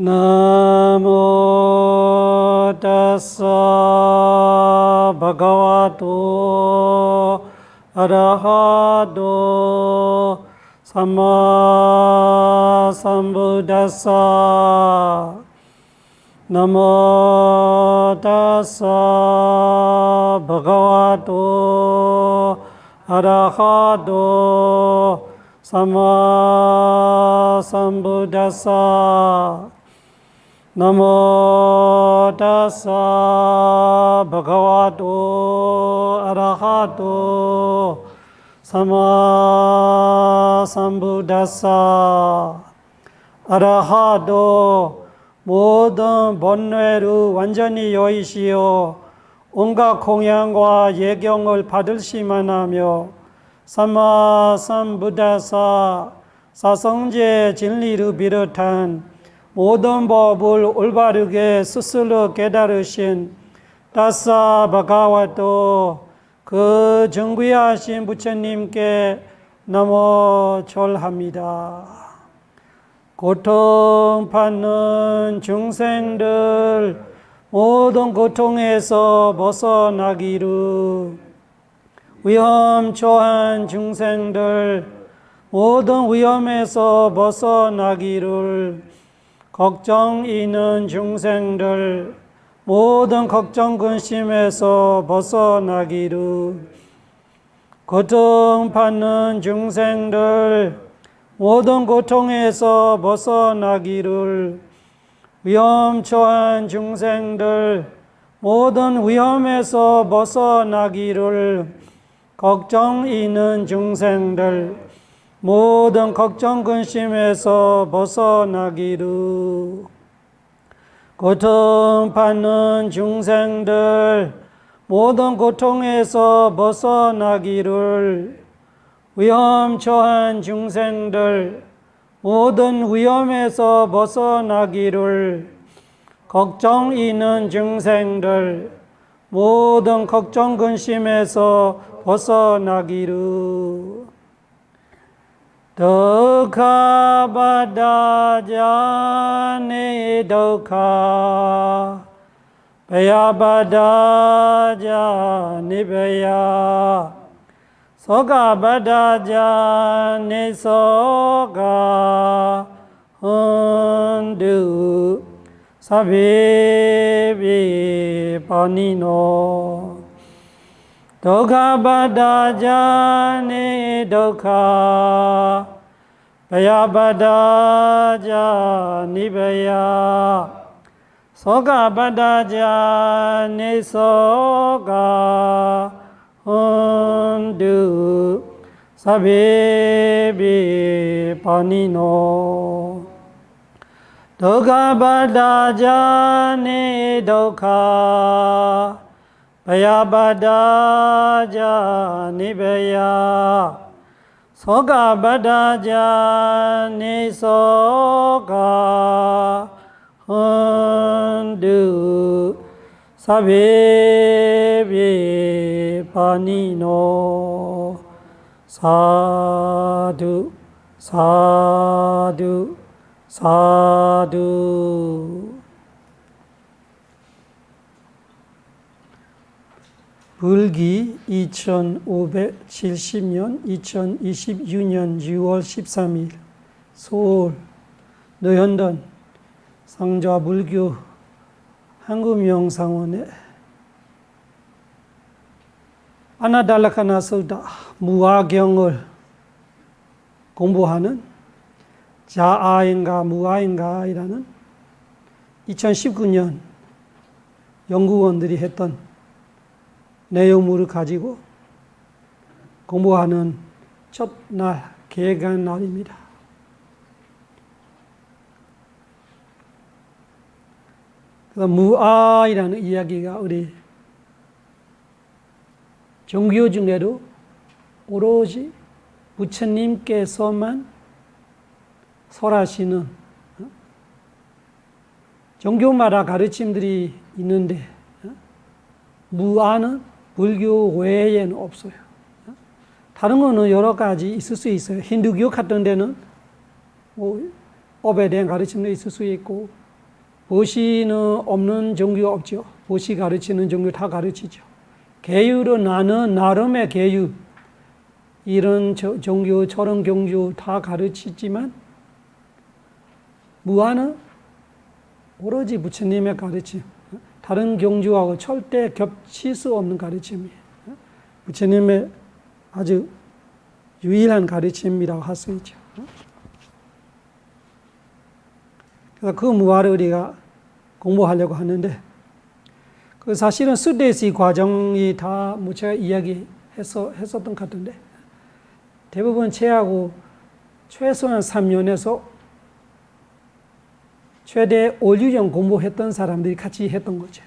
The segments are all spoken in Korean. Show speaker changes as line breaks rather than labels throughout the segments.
나모 따사 바가와토 아라하토 삼마 삼부다사 나모 따사 바가와토 아라하토 삼마 삼부다사 나모 따사 바가와토 아라하토 삼마 삼부다사 아라하토 모든 번뇌를 완전히 여의시어 온갖 공양과 예경을 받으시만 하며 삼마 삼부다사 사성제 진리를 비롯한 모든 법을 올바르게 스스로 깨달으신 따사 바가와토 그 정귀하신 부처님께 너무 절합니다. 고통받는 중생들 모든 고통에서 벗어나기를, 위험처한 중생들 모든 위험에서 벗어나기를, 걱정 있는 중생들 모든 걱정 근심에서 벗어나기를, 고통받는 중생들 모든 고통에서 벗어나기를, 위험처한 중생들 모든 위험에서 벗어나기를, 걱정 있는 중생들 모든 걱정 근심에서 벗어나기를, 고통받는 중생들 모든 고통에서 벗어나기를, 위험처한 중생들 모든 위험에서 벗어나기를, 걱정 있는 중생들 모든 걱정 근심에서 벗어나기를. dukkha-padāja ni-dukkha bhaya-padāja ni-bhaya sokha-padāja ni-sokha hundu sabbe-vipanino. dukkha-padāja ni-dukkha bhaya-padāja ni-bhaya sokha-padāja ni-sokha hundu sabbe-vipanino. dukkha-padāja ni-dukkha bhaya-padāja ni-bhaya sokha-padāja ni-sokha hundu sabbe-vipanino. 사두 사두 사두. 불기 2570년 2026년 6월 13일 서울 노현던 상자불교 한국명상원에 아나달라카나 서다 무아경을 공부하는 자아인가 무아인가이라는 2019년 연구원들이 했던 내용물을 가지고 공부하는 첫날 개강 날입니다. 그래서 무아이라는 이야기가 우리 종교 중에도 오로지 부처님께서만 설하시는 종교마다 가르침들이 있는데 무아는 불교 외에는 없어요. 다른 거는 여러 가지 있을 수 있어요. 힌두교 같은 데는 뭐 업에 대한 가르침도 있을 수 있고 보시는 없는 종교가 없죠. 보시 가르치는 종교 다 가르치죠. 계율로 나는 나름의 계율, 이런 종교, 저런 종교 다 가르치지만 무한은 오로지 부처님의 가르침, 다른 종교하고 절대 겹칠 수 없는 가르침이에요. 부처님의 아주 유일한 가르침이라고 할 수 있죠. 그래서 그 무아를 우리가 공부하려고 하는데, 그 사실은 수대시 과정이 다 뭐 제가 이야기했었던 것 같은데, 대부분 제하고 최소한 3년에서 최대 5, 6년 공부했던 사람들이 같이 했던 거죠.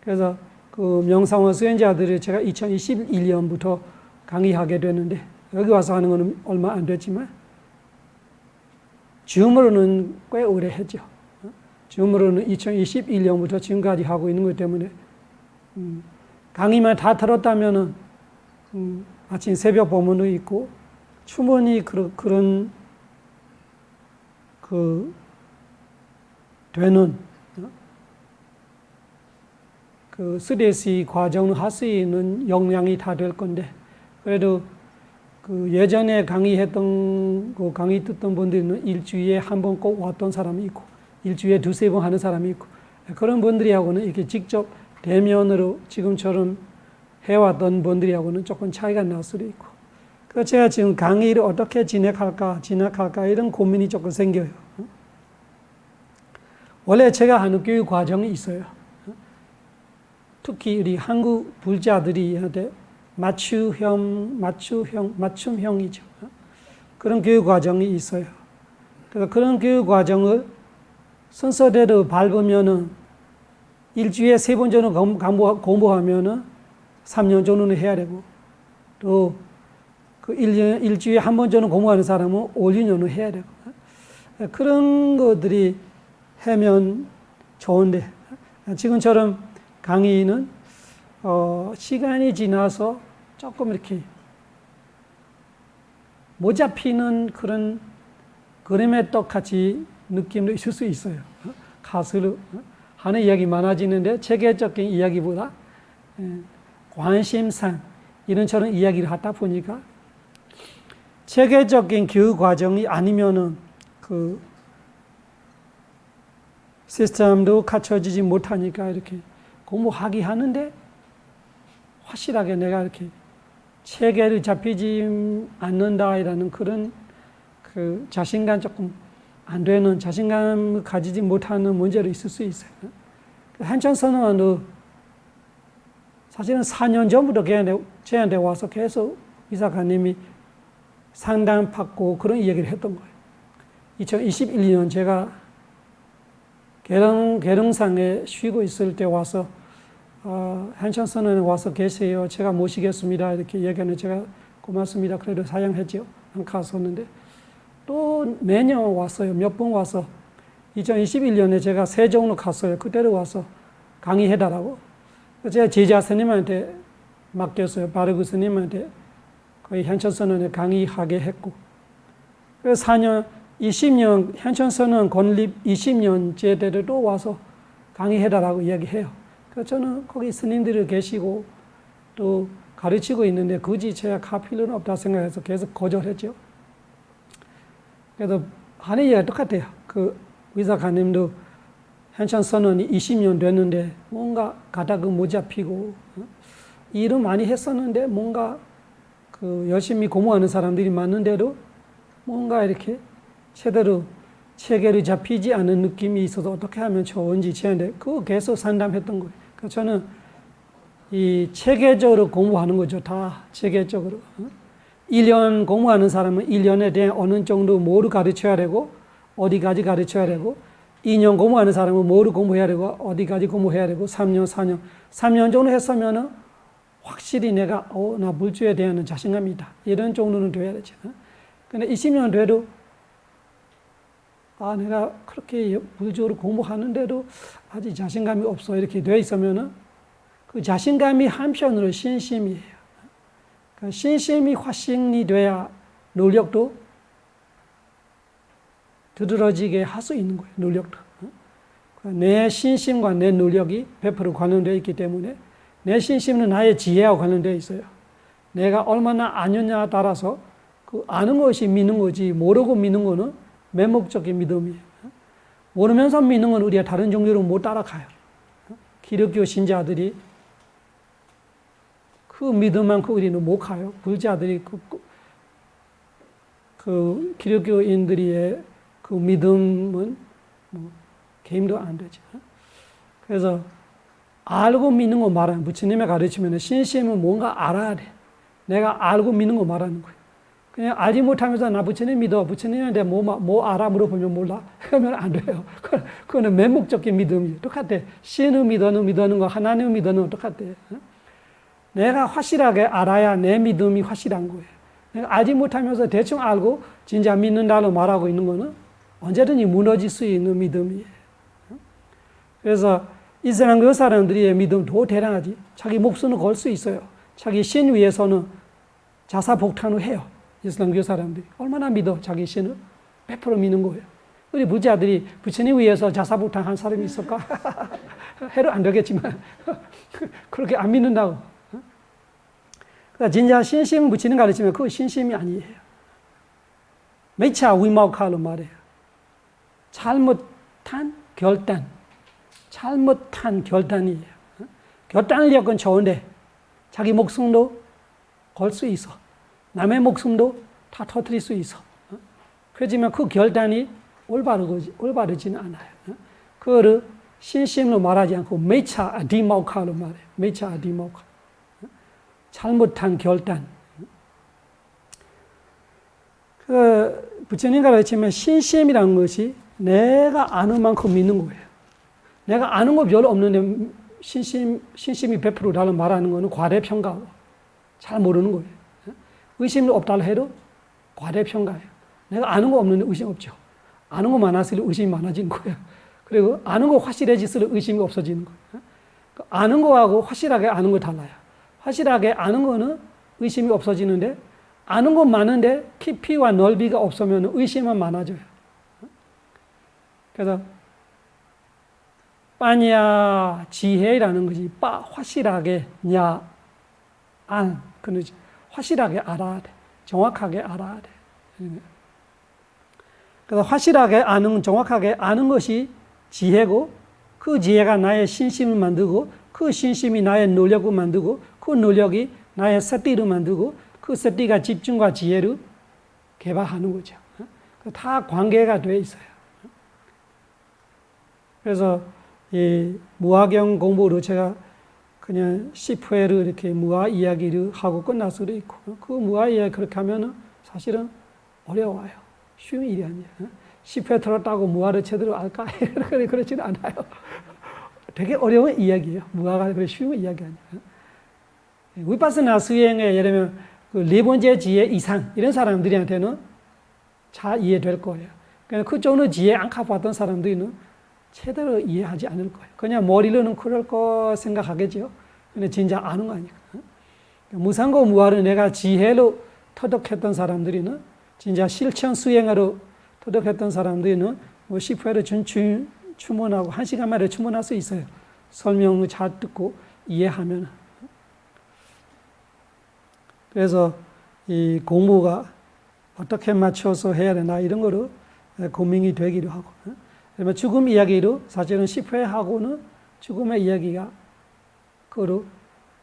그래서 그 명상원 수행자들을 제가 2021년부터 강의하게 됐는데, 여기 와서 하는 거는 얼마 안 됐지만 줌으로는 꽤 오래 했죠. 줌으로는 2021년부터 지금까지 하고 있는 것 때문에 강의만 다 들었다면은 아침 새벽 법문도 있고 충분히 그런 되는 그 스레시 과정을 할 수 있는 역량이 다 될 건데, 그래도 그 예전에 강의했던 그 강의 듣던 분들은 일주일에 한 번 꼭 왔던 사람이 있고 일주일에 두세 번 하는 사람이 있고, 그런 분들이하고는 이렇게 직접 대면으로 지금처럼 해왔던 분들이하고는 조금 차이가 날 수도 있고, 그래서 제가 지금 강의를 어떻게 진행할까 이런 고민이 조금 생겨요. 원래 제가 하는 교육 과정이 있어요. 특히 우리 한국 불자들이 맞춤형이죠. 그런 교육 과정이 있어요. 그래서 그런 교육 과정을 순서대로 밟으면은 일주일에 3번 정도 공부하면은 3년 정도는 해야 되고, 또 그 일주일에 한 번 정도 공부하는 사람은 5, 6년은 해야 되고, 그런 것들이 하면 좋은데, 지금처럼 강의는 시간이 지나서 조금 이렇게 못 잡히는 그런 그림의 떡같이 느낌도 있을 수 있어요. 가수로 하는 이야기 많아지는데 체계적인 이야기보다 관심상 이런저런 이야기를 하다 보니까 체계적인 교육 과정이 아니면은 그 시스템도 갖춰지지 못하니까 이렇게 공부하기 하는데 확실하게 내가 이렇게 체계를 잡히지 않는다라는 그런 그 자신감 조금 안 되는, 자신감을 가지지 못하는 문제도 있을 수 있어요. 한천선언도 사실은 4년 전부터 저한테 와서 계속 이사가님이 상담받고 그런 이야기를 했던 거예요. 2021년 제가 계룡상에 쉬고 있을 때 와서 한천선언에 와서 계세요. 제가 모시겠습니다. 이렇게 얘기하는 제가 고맙습니다. 그래도 사양했죠. 안 갔었는데 또 매년 왔어요. 몇 번 와서 2021년에 제가 세종로 갔어요. 그때도 와서 강의해달라고. 제가 제자 스님한테 맡겼어요. 바르그 스님한테 거의 현천선언에 강의하게 했고, 그래서 4년, 20년 현천선언 건립 20년째 때도 또 와서 강의해달라고 이야기해요. 그래서 저는 거기 스님들이 계시고 또 가르치고 있는데 굳이 제가 갈 필요는 없다 생각해서 계속 거절했죠. 그래서 하는 얘기가 똑같아요. 그 의사가님도 현천선언이 20년 됐는데 뭔가 가다가 못 잡히고 일은 많이 했었는데 뭔가 그 열심히 공부하는 사람들이 많은데도 뭔가 이렇게 제대로 체계를 잡히지 않은 느낌이 있어서 어떻게 하면 좋은지 저한테 그거 계속 상담했던 거예요. 그래서 저는 이 체계적으로 공부하는 거죠. 다 체계적으로. 1년 공부하는 사람은 1년에 대한 어느 정도 뭐를 가르쳐야 되고 어디까지 가르쳐야 되고, 2년 공부하는 사람은 뭐를 공부해야 되고 어디까지 공부해야 되고, 3년, 4년. 3년 정도 했으면은 확실히 내가 나 물주에 대한 자신감이 있다. 이런 정도는 돼야 되죠. 근데 20년 돼도 내가 그렇게 물주로 공부하는데도 아직 자신감이 없어. 이렇게 돼 있으면은 그 자신감이 한편으로 신심이에요. 그러니까 신심이 확신이 돼야 노력도 두드러지게 할 수 있는 거예요. 노력도. 내 신심과 내 노력이 100% 관련되어 있기 때문에 내 신심은 나의 지혜와 관련되어 있어요. 내가 얼마나 아느냐에 따라서 그 아는 것이 믿는 거지 모르고 믿는 거는 매목적인 믿음이에요. 모르면서 믿는 건 우리가 다른 종교로 못 따라가요. 기독교 신자들이 그 믿음만큼 우리는 못 가요. 불자들이 그 기독교인들의 그 믿음은 뭐 게임도 안 되죠. 그래서 알고 믿는 거 말하는 부처님의 가르치면 신심은 뭔가 알아야 돼. 내가 알고 믿는 거 말하는 거예요. 그냥 알지 못하면서 나 부처님 믿어. 부처님한테 뭐 알아 물어보면 몰라. 그러면 안 돼요. 그거는 매목적인 믿음이에요. 똑같아. 신을 믿는 거 하나님을 믿는 거 똑같아. 내가 확실하게 알아야 내 믿음이 확실한 거예요. 내가 알지 못하면서 대충 알고 진짜 믿는다고 말하고 있는 거는 언제든지 무너질 수 있는 믿음이에요. 그래서 이슬람교 사람들의 믿음 더 대단하지. 자기 목숨을 걸 수 있어요. 자기 신 위해서는 자사폭탄을 해요. 이슬람교 사람들이. 얼마나 믿어 자기 신을? 100% 믿는 거예요. 우리 부자들이 부처님 위해서 자사폭탄 한 사람이 있을까? 해도 안 되겠지만 그렇게 안 믿는다고. 그러니까 진짜 신심은 부처님 가르치면 그거 신심이 아니에요. 매차 위마오카로 말해요. 잘못한 결단. 잘못한 결단이에요. 결단력은 좋은데 자기 목숨도 걸 수 있어. 남의 목숨도 다 터뜨릴 수 있어. 그렇지만 그 결단이 올바르지는 않아요. 그거를 신심으로 말하지 않고 매차 아디마오카로 말해요. 매차 아디마오카. 잘못한 결단. 그 부처님 가르치면 신심이라는 것이 내가 아는 만큼 믿는 거예요. 내가 아는 거 별로 없는데 신심이 100% 달라 말하는 거는 과대평가고 잘 모르는 거예요. 의심이 없다고 해도 과대평가예요. 내가 아는 거 없는데 의심 없죠. 아는 거 많았을수록 의심이 많아지는 거예요. 그리고 아는 거 확실해질수록 의심이 없어지는 거예요. 아는 거하고 확실하게 아는 거 달라요. 확실하게 아는 거는 의심이 없어지는데 아는 건 많은데 깊이와 넓이가 없으면 의심은 많아져요. 그래서 빠냐 지혜라는 것이 확실하게 냐 안 그러지 확실하게 알아야 돼. 정확하게 알아야 돼. 그래서 확실하게 아는 정확하게 아는 것이 지혜고 그 지혜가 나의 신심을 만들고 그 신심이 나의 노력을 만들고 그 노력이 나의 사띠를 만들고 그 사띠가 집중과 지혜를 개발하는 거죠. 다 관계가 돼 있어요. 그래서 이 무화경 공부로 제가 그냥 10회를 이렇게 무화 이야기를 하고 끝날 수도 있고 그 무화 이야기 그렇게 하면은 사실은 어려워요. 쉬운 일이 아니에요. 10회 들었다고 무화를 제대로 알까? 그렇지는 않아요. 되게 어려운 이야기예요. 무화가 그렇게 쉬운 이야기 아니에요. 위파스나 수행에 예를 들면 그 4번째 지혜 이상 이런 사람들한테는 잘 이해될 거예요. 그러니까 그 정도 지혜 안 가봤던 사람들은 제대로 이해하지 않을 거예요. 그냥 머리로는 그럴 거 생각하겠죠. 근데 진짜 아는 거 아니까. 무상고 무화를 내가 지혜로 터득했던 사람들이는 진짜 실천 수행으로 터득했던 사람들이는 뭐 10회를 주문하고 1시간 만에 주문할 수 있어요. 설명을 잘 듣고 이해하면. 그래서 이 공부가 어떻게 맞춰서 해야 되나 이런 거로 고민이 되기도 하고. 그러면 죽음 이야기로 사실은 10회하고는 죽음의 이야기가 그거로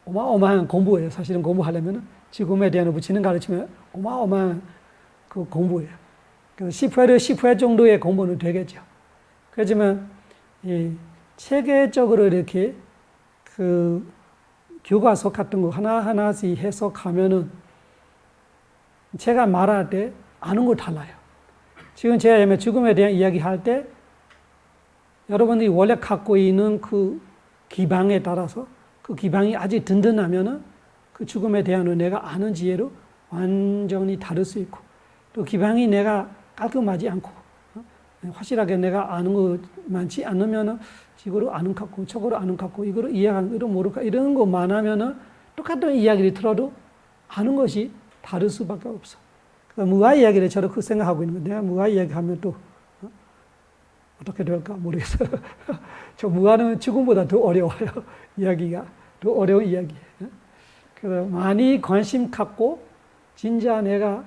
어마어마한 공부예요. 사실은 공부하려면 죽음에 대한 부처님 가르치면 어마어마한 그 공부예요. 그래서 10회 정도의 공부는 되겠죠. 그렇지만 이 체계적으로 이렇게 그 교과서 같은 거 하나하나씩 해석하면은 제가 말할 때 아는 거 달라요. 지금 제가 죽음에 대한 이야기 할 때 여러분들이 원래 갖고 있는 그 기방에 따라서 그 기방이 아주 든든하면은 그 죽음에 대한 내가 아는 지혜로 완전히 다를 수 있고 또 기방이 내가 깔끔하지 않고 확실하게 내가 아는 거 많지 않으면은 이거로 아는 것 같고 저거로 아는 것 같고 이거로 이해하는 이런 모르고 이런 것만 하면은 똑같은 이야기를 들어도 아는 것이 다를 수밖에 없어. 그러니까 무아 이야기를 저도 그 생각하고 있는 거예요. 내가 무아 이야기 하면 또 어떻게 될까 모르겠어요. 저 무아는 죽음보다 더 어려워요. 이야기가 더 어려운 이야기예요. 그래서 많이 관심 갖고 진짜 내가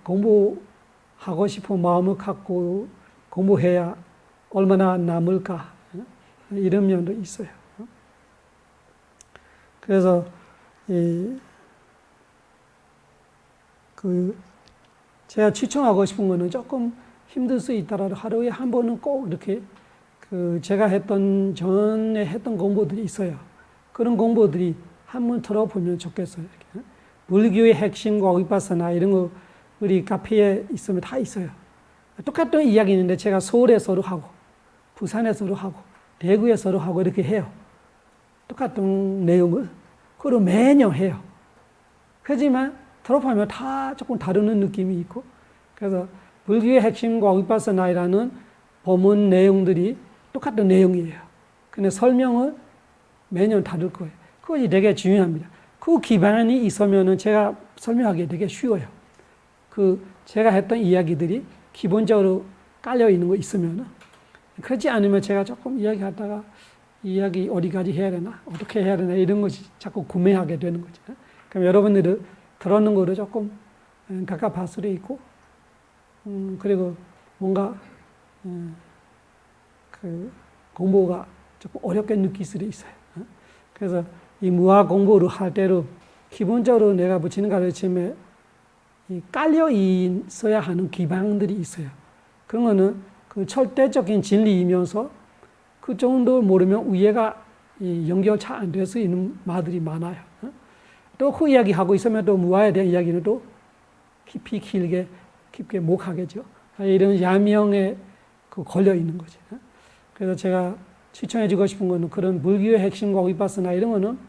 공부하고 싶은 마음을 갖고 공부해야 얼마나 남을까 이런 면도 있어요. 그래서 제가 추천하고 싶은 거는 조금 힘들 수 있더라도 하루에 한 번은 꼭 이렇게 제가 전에 했던 공부들이 있어요. 그런 공부들이 한번 들어보면 좋겠어요. 이렇게. 불교의 핵심과 위파사나 이런 거 우리 카페에 있으면 다 있어요. 똑같은 이야기 있는데 제가 서울에서도 하고 부산에서도 하고 대구에서도 하고 이렇게 해요. 똑같은 내용을. 그리고 매년 해요. 하지만 들어보면 다 조금 다른 느낌이 있고 그래서 불교의 핵심과 위파사나라는 법문 내용들이 똑같은 내용이에요. 근데 설명은 매년 다를 거예요. 그것이 되게 중요합니다. 그 기반이 있으면은 제가 설명하기 되게 쉬워요. 제가 했던 이야기들이 기본적으로 깔려 있는 거 있으면은 그렇지 않으면 제가 조금 이야기하다가 이야기 어디까지 해야 되나 어떻게 해야 되나 이런 것이 자꾸 구매하게 되는 거죠. 그럼 여러분들은 들었는 거를 조금 갑갑할 수도 있고 그리고 뭔가 공부가 조금 어렵게 느낄 수도 있어요. 그래서 이 무아 공부를 할 때로 기본적으로 내가 붙이는 가르침에 깔려 있어야 하는 기반들이 있어요. 그런 거는 절대적인 진리이면서 그 정도 모르면 위에가 연결 잘 안 될 수 있는 말들이 많아요. 또 그 이야기 하고 있으면 또 무아에 대한 이야기는 또 깊게 못 하겠죠. 이런 야명에 걸려 있는 거죠. 그래서 제가 추천해주고 싶은 거는 그런 불교의 핵심과 위파사나 이런 거는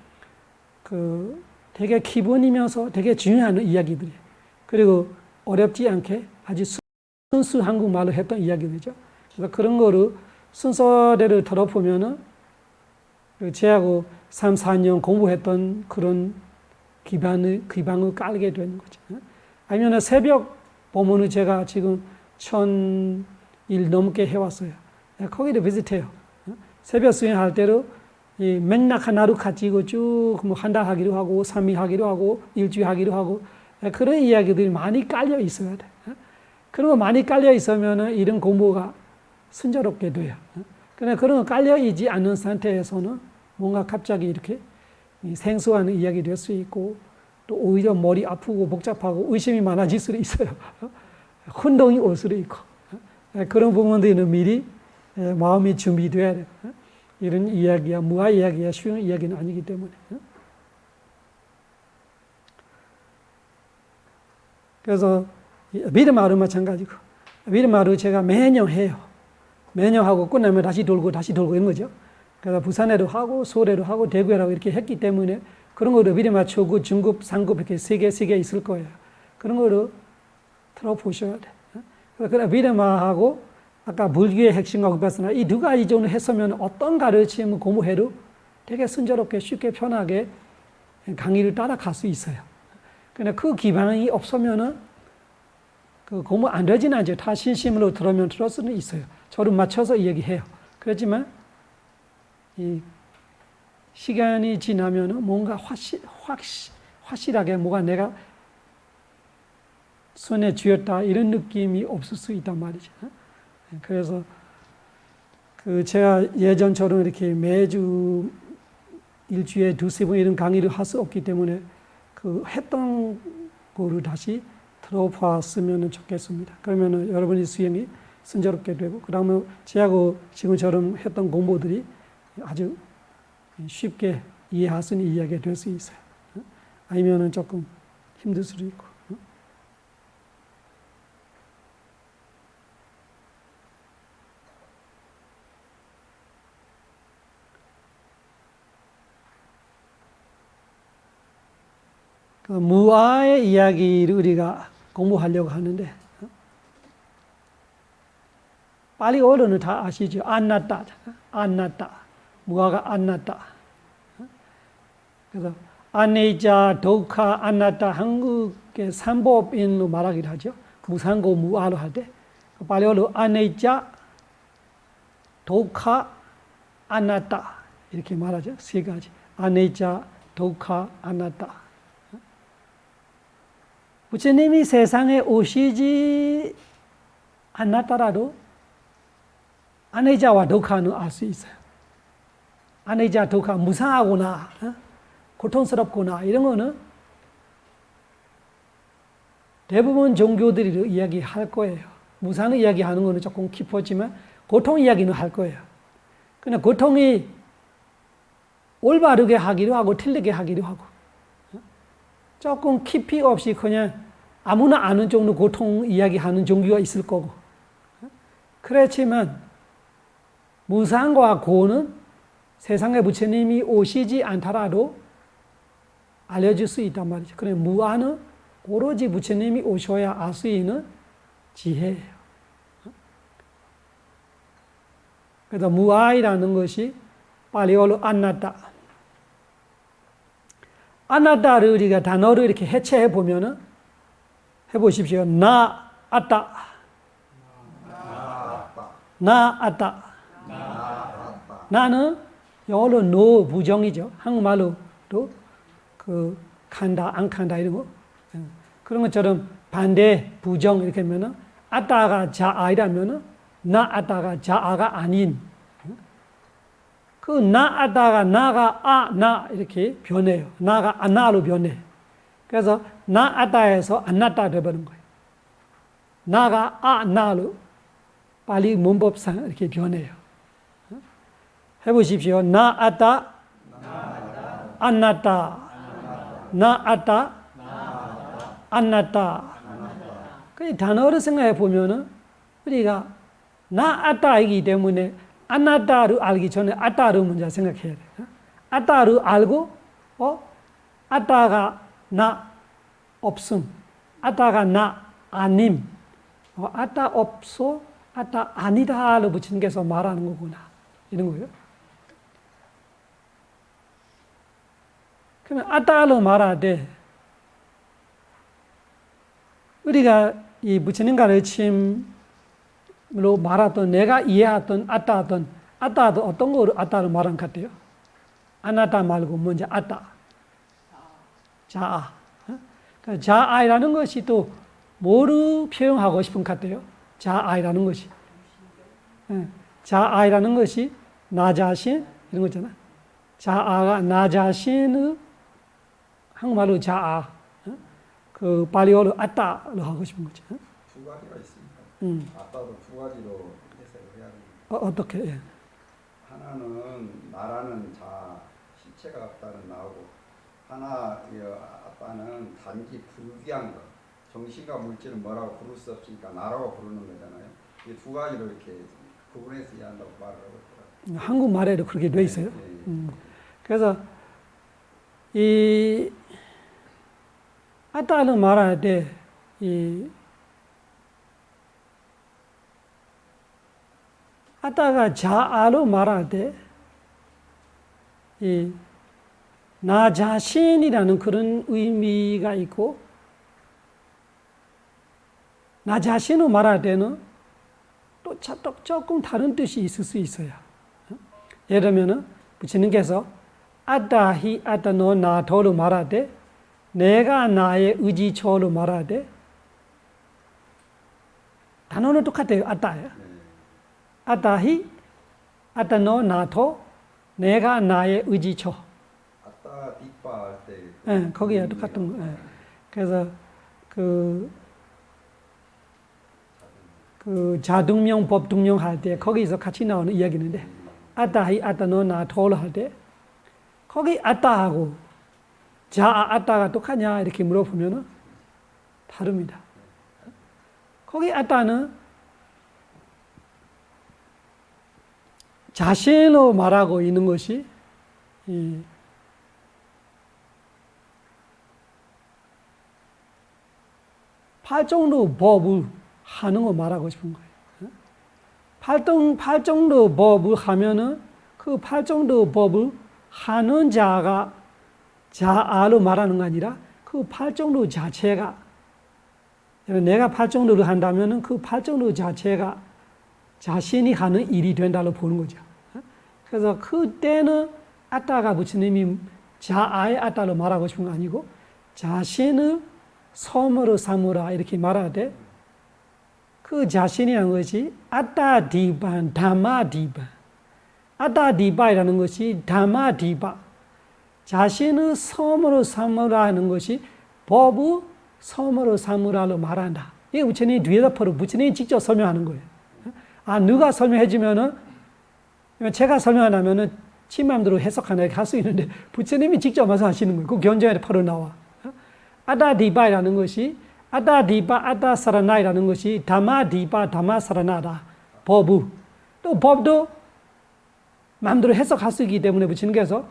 되게 기본이면서 되게 중요한 이야기들이에요. 그리고 어렵지 않게 아주 순수 한국말로 했던 이야기들이죠. 그래서 그런 거를 순서대로 들어보면은 제하고 3, 4년 공부했던 그런 기반을 깔게 되는 거죠. 아니면 새벽 법문을 제가 지금 1000일 넘게 해왔어요. 거기도 비슷해요. 새벽 수행할 때로 맥락 하나로 가지고 쭉 한 달 하기로 하고 3일 하기로 하고 일주일 하기로 하고 그런 이야기들이 많이 깔려 있어야 돼. 그런 거 많이 깔려 있으면 이런 공부가 순조롭게 돼요. 그러나 그런 거 깔려 있지 않은 상태에서는 뭔가 갑자기 이렇게 생소한 이야기 될 수 있고 또 오히려 머리 아프고 복잡하고 의심이 많아질 수도 있어요. 혼동이 올 수도 있고 그런 부분들은 미리 마음이 준비돼야 돼요. 이런 이야기야 무아 이야기야 쉬운 이야기는 아니기 때문에. 그래서 미르마루 마찬가지고 미르마루 제가 매년 해요. 매년 하고 끝나면 다시 돌고 이런 거죠. 그래서 부산에도 하고 서울에도 하고 대구에도 하고 이렇게 했기 때문에 그런 거를 미리마 초급, 중급, 상급 이렇게 세 개 있을 거예요. 그런 거를 들어보셔야 돼. 그래서 미리마하고 아까 불교의 핵심과 위파사나 이 두 가지 정도 했으면 어떤 가르침을 공부해도 되게 순조롭게 쉽게 편하게 강의를 따라갈 수 있어요. 근데 그 기반이 없으면은 공부 안 되지는 않죠. 다 신심으로 들으면 들을 수는 있어요. 저를 맞춰서 얘기해요. 그렇지만 이 시간이 지나면은 뭔가 확실하게 뭐가 내가 손에 쥐었다 이런 느낌이 없을 수 있단 말이죠. 그래서 제가 예전처럼 이렇게 매주 일주일에 두세 번 이런 강의를 할 수 없기 때문에 했던 거를 다시 들어봤으면 좋겠습니다. 그러면 여러분의 수행이 순조롭게 되고 그 다음에 제하고 지금처럼 했던 공부들이 아주 쉽게 이해할 수 있는 이야기가 될 수 있어요. 아니면 조금 힘들 수도 있고. 무아의 이야기를 우리가 공부하려고 하는데 빨리 어른은 다 아시죠? 안나따. 무아가 안나따. 그래서 아네이자, 도카, 안나따 한국의 삼법인으로 말하기도 하죠. 무상고 무아로 할 때 빨리 어른 아네이자, 도카, 아나타 이렇게 말하죠. 세 가지. 아네자, 도카, 아나타. 부처님이 세상에 오시지 않았더라도 아네자와 도카는 알 수 있어요. 아네자, 도카 무상하구나, 고통스럽구나 이런 거는 대부분 종교들이 이야기할 거예요. 무상을 이야기하는 거는 조금 깊었지만 고통 이야기는 할 거예요. 그냥 고통이 올바르게 하기도 하고 틀리게 하기도 하고 조금 깊이 없이 그냥 아무나 아는 정도 고통 이야기하는 종교가 있을 거고 그렇지만 무상과 고는 세상에 부처님이 오시지 않더라도 알려줄 수 있단 말이죠. 그래 무아는 오로지 부처님이 오셔야 알 수 있는 지혜예요. 그래서 무아이라는 것이 발리어로 아나타. 아나타를 우리가 단어를 이렇게 해체해 보면은 해보십시오. 나 아따. 나 아따. 나는 영어로 no 부정이죠. 한국말로도 그 간다, 안 간다 이런 거. 그런 것처럼 반대 부정 이렇게 하면은 아따가 자아이라면은 나 아따가 자아가 아닌 그 나 아따가 나가 아 나 이렇게 변해요. 나가 아나로 변해. 그래서 나 아따에서 아나따 되버린 거예요. 나가 아 나로 빨리 문법상 이렇게 변해요. 해보십시오. 나 아따 아나따 나 아따 아나따. 그 단어를 생각해 보면은 우리가 나 아따이기 때문에 아나따를 알기 전에 아따를 먼저 생각해야 돼요. 아따를 알고 아따가 나 없음, 아따가 나 아님, 아따 없어, 아따 아니다를 부처님께서 말하는 거구나 이런 거예요. 그러면 아따를 말할 때 우리가 이 부처님 가르침으로 말했던 내가 이해했던 아따도 어떤 거로 아따를 말한 것 같아요? 아나따 말고 먼저 아따. 자아. 그러니까 자아이라는 것이 또 뭐를 표현하고 싶은 것 같아요? 자아이라는 것이. 자아이라는 것이 나 자신 이런 거잖아. 자아가 나 자신의 한국말로 자아. 그 발리어로 아따로 하고 싶은 거죠.
두 가지가 있습니다. 아따도 두 가지로 해석을 해야 됩니다.
어떻게? 예.
하나는 나라는 자 실체가 없다는 나오고 하나 아따는 단지 불귀한 것 정신과 물질은 뭐라고 부를 수 없으니까 나라고 부르는 거잖아요. 이 두 가지로 이렇게 구분해서 이해한다고 말을 하고 있더라고요.
한국말에도 그렇게 돼 있어요.
네.
그래서 이 아따를 말할 때 이 아따가 자아로 말할 때 이 나 자신이라는 그런 의미가 있고 나 자신을 말할 때는 또 조금 다른 뜻이 있을 수 있어요. 예를 들면은 부처님께서 아따히 아따노 나토로 말할 때 내가 나의 의지처로 말할 때 단어는 똑같아요. 아따예요. 아따히 아따노 나토 내가 나의 의지처.
아따 뒷바 할 때.
네, 거기에 똑같은 거. 네. 그래서 그 자등명 법등명 할 때 거기서 같이 나오는 이야기인데 아따히 아따노 나토로 할 때 거기 아따하고 자아 아따가 똑같냐 이렇게 물어보면은 다릅니다. 거기 아따는 자신으로 말하고 있는 것이 이 팔정도 법을 하는 거 말하고 싶은 거예요. 팔정도 법을 하면은 그 팔정도 법을 하는 자가 자아로 말하는 거 아니라 그 팔정도 자체가 내가 팔정도를 한다면은 그 팔정도 자체가 자신이 하는 일이 된다고 보는 거죠. 그래서 그때는 아따가 부처님이 자아의 아따로 말하고 싶은 거 아니고 자신을 섬으로 삼으라 이렇게 말하되 그 자신이라는 것이 아따디반 담마디반 아따디바이라는 것이 담마디바 자신을 섬으로 삼으라 하는 것이 법을 섬으로 삼으라로 말한다. 이게 부처님이 뒤에다 퍼로 부처님이 직접 설명하는 거예요. 누가 설명해 주면은 제가 설명 안 하면은 지 마음대로 해석하나 이렇게 할 수 있는데 부처님이 직접 말씀하시는 거예요. 그 견정에 바로 나와. 아따디바이라는 것이 아따디바 아따사라나이라는 것이 담마디바 담마사라나다. 법우. 또 법도 마음대로 해석할 수 있기 때문에 부처님께서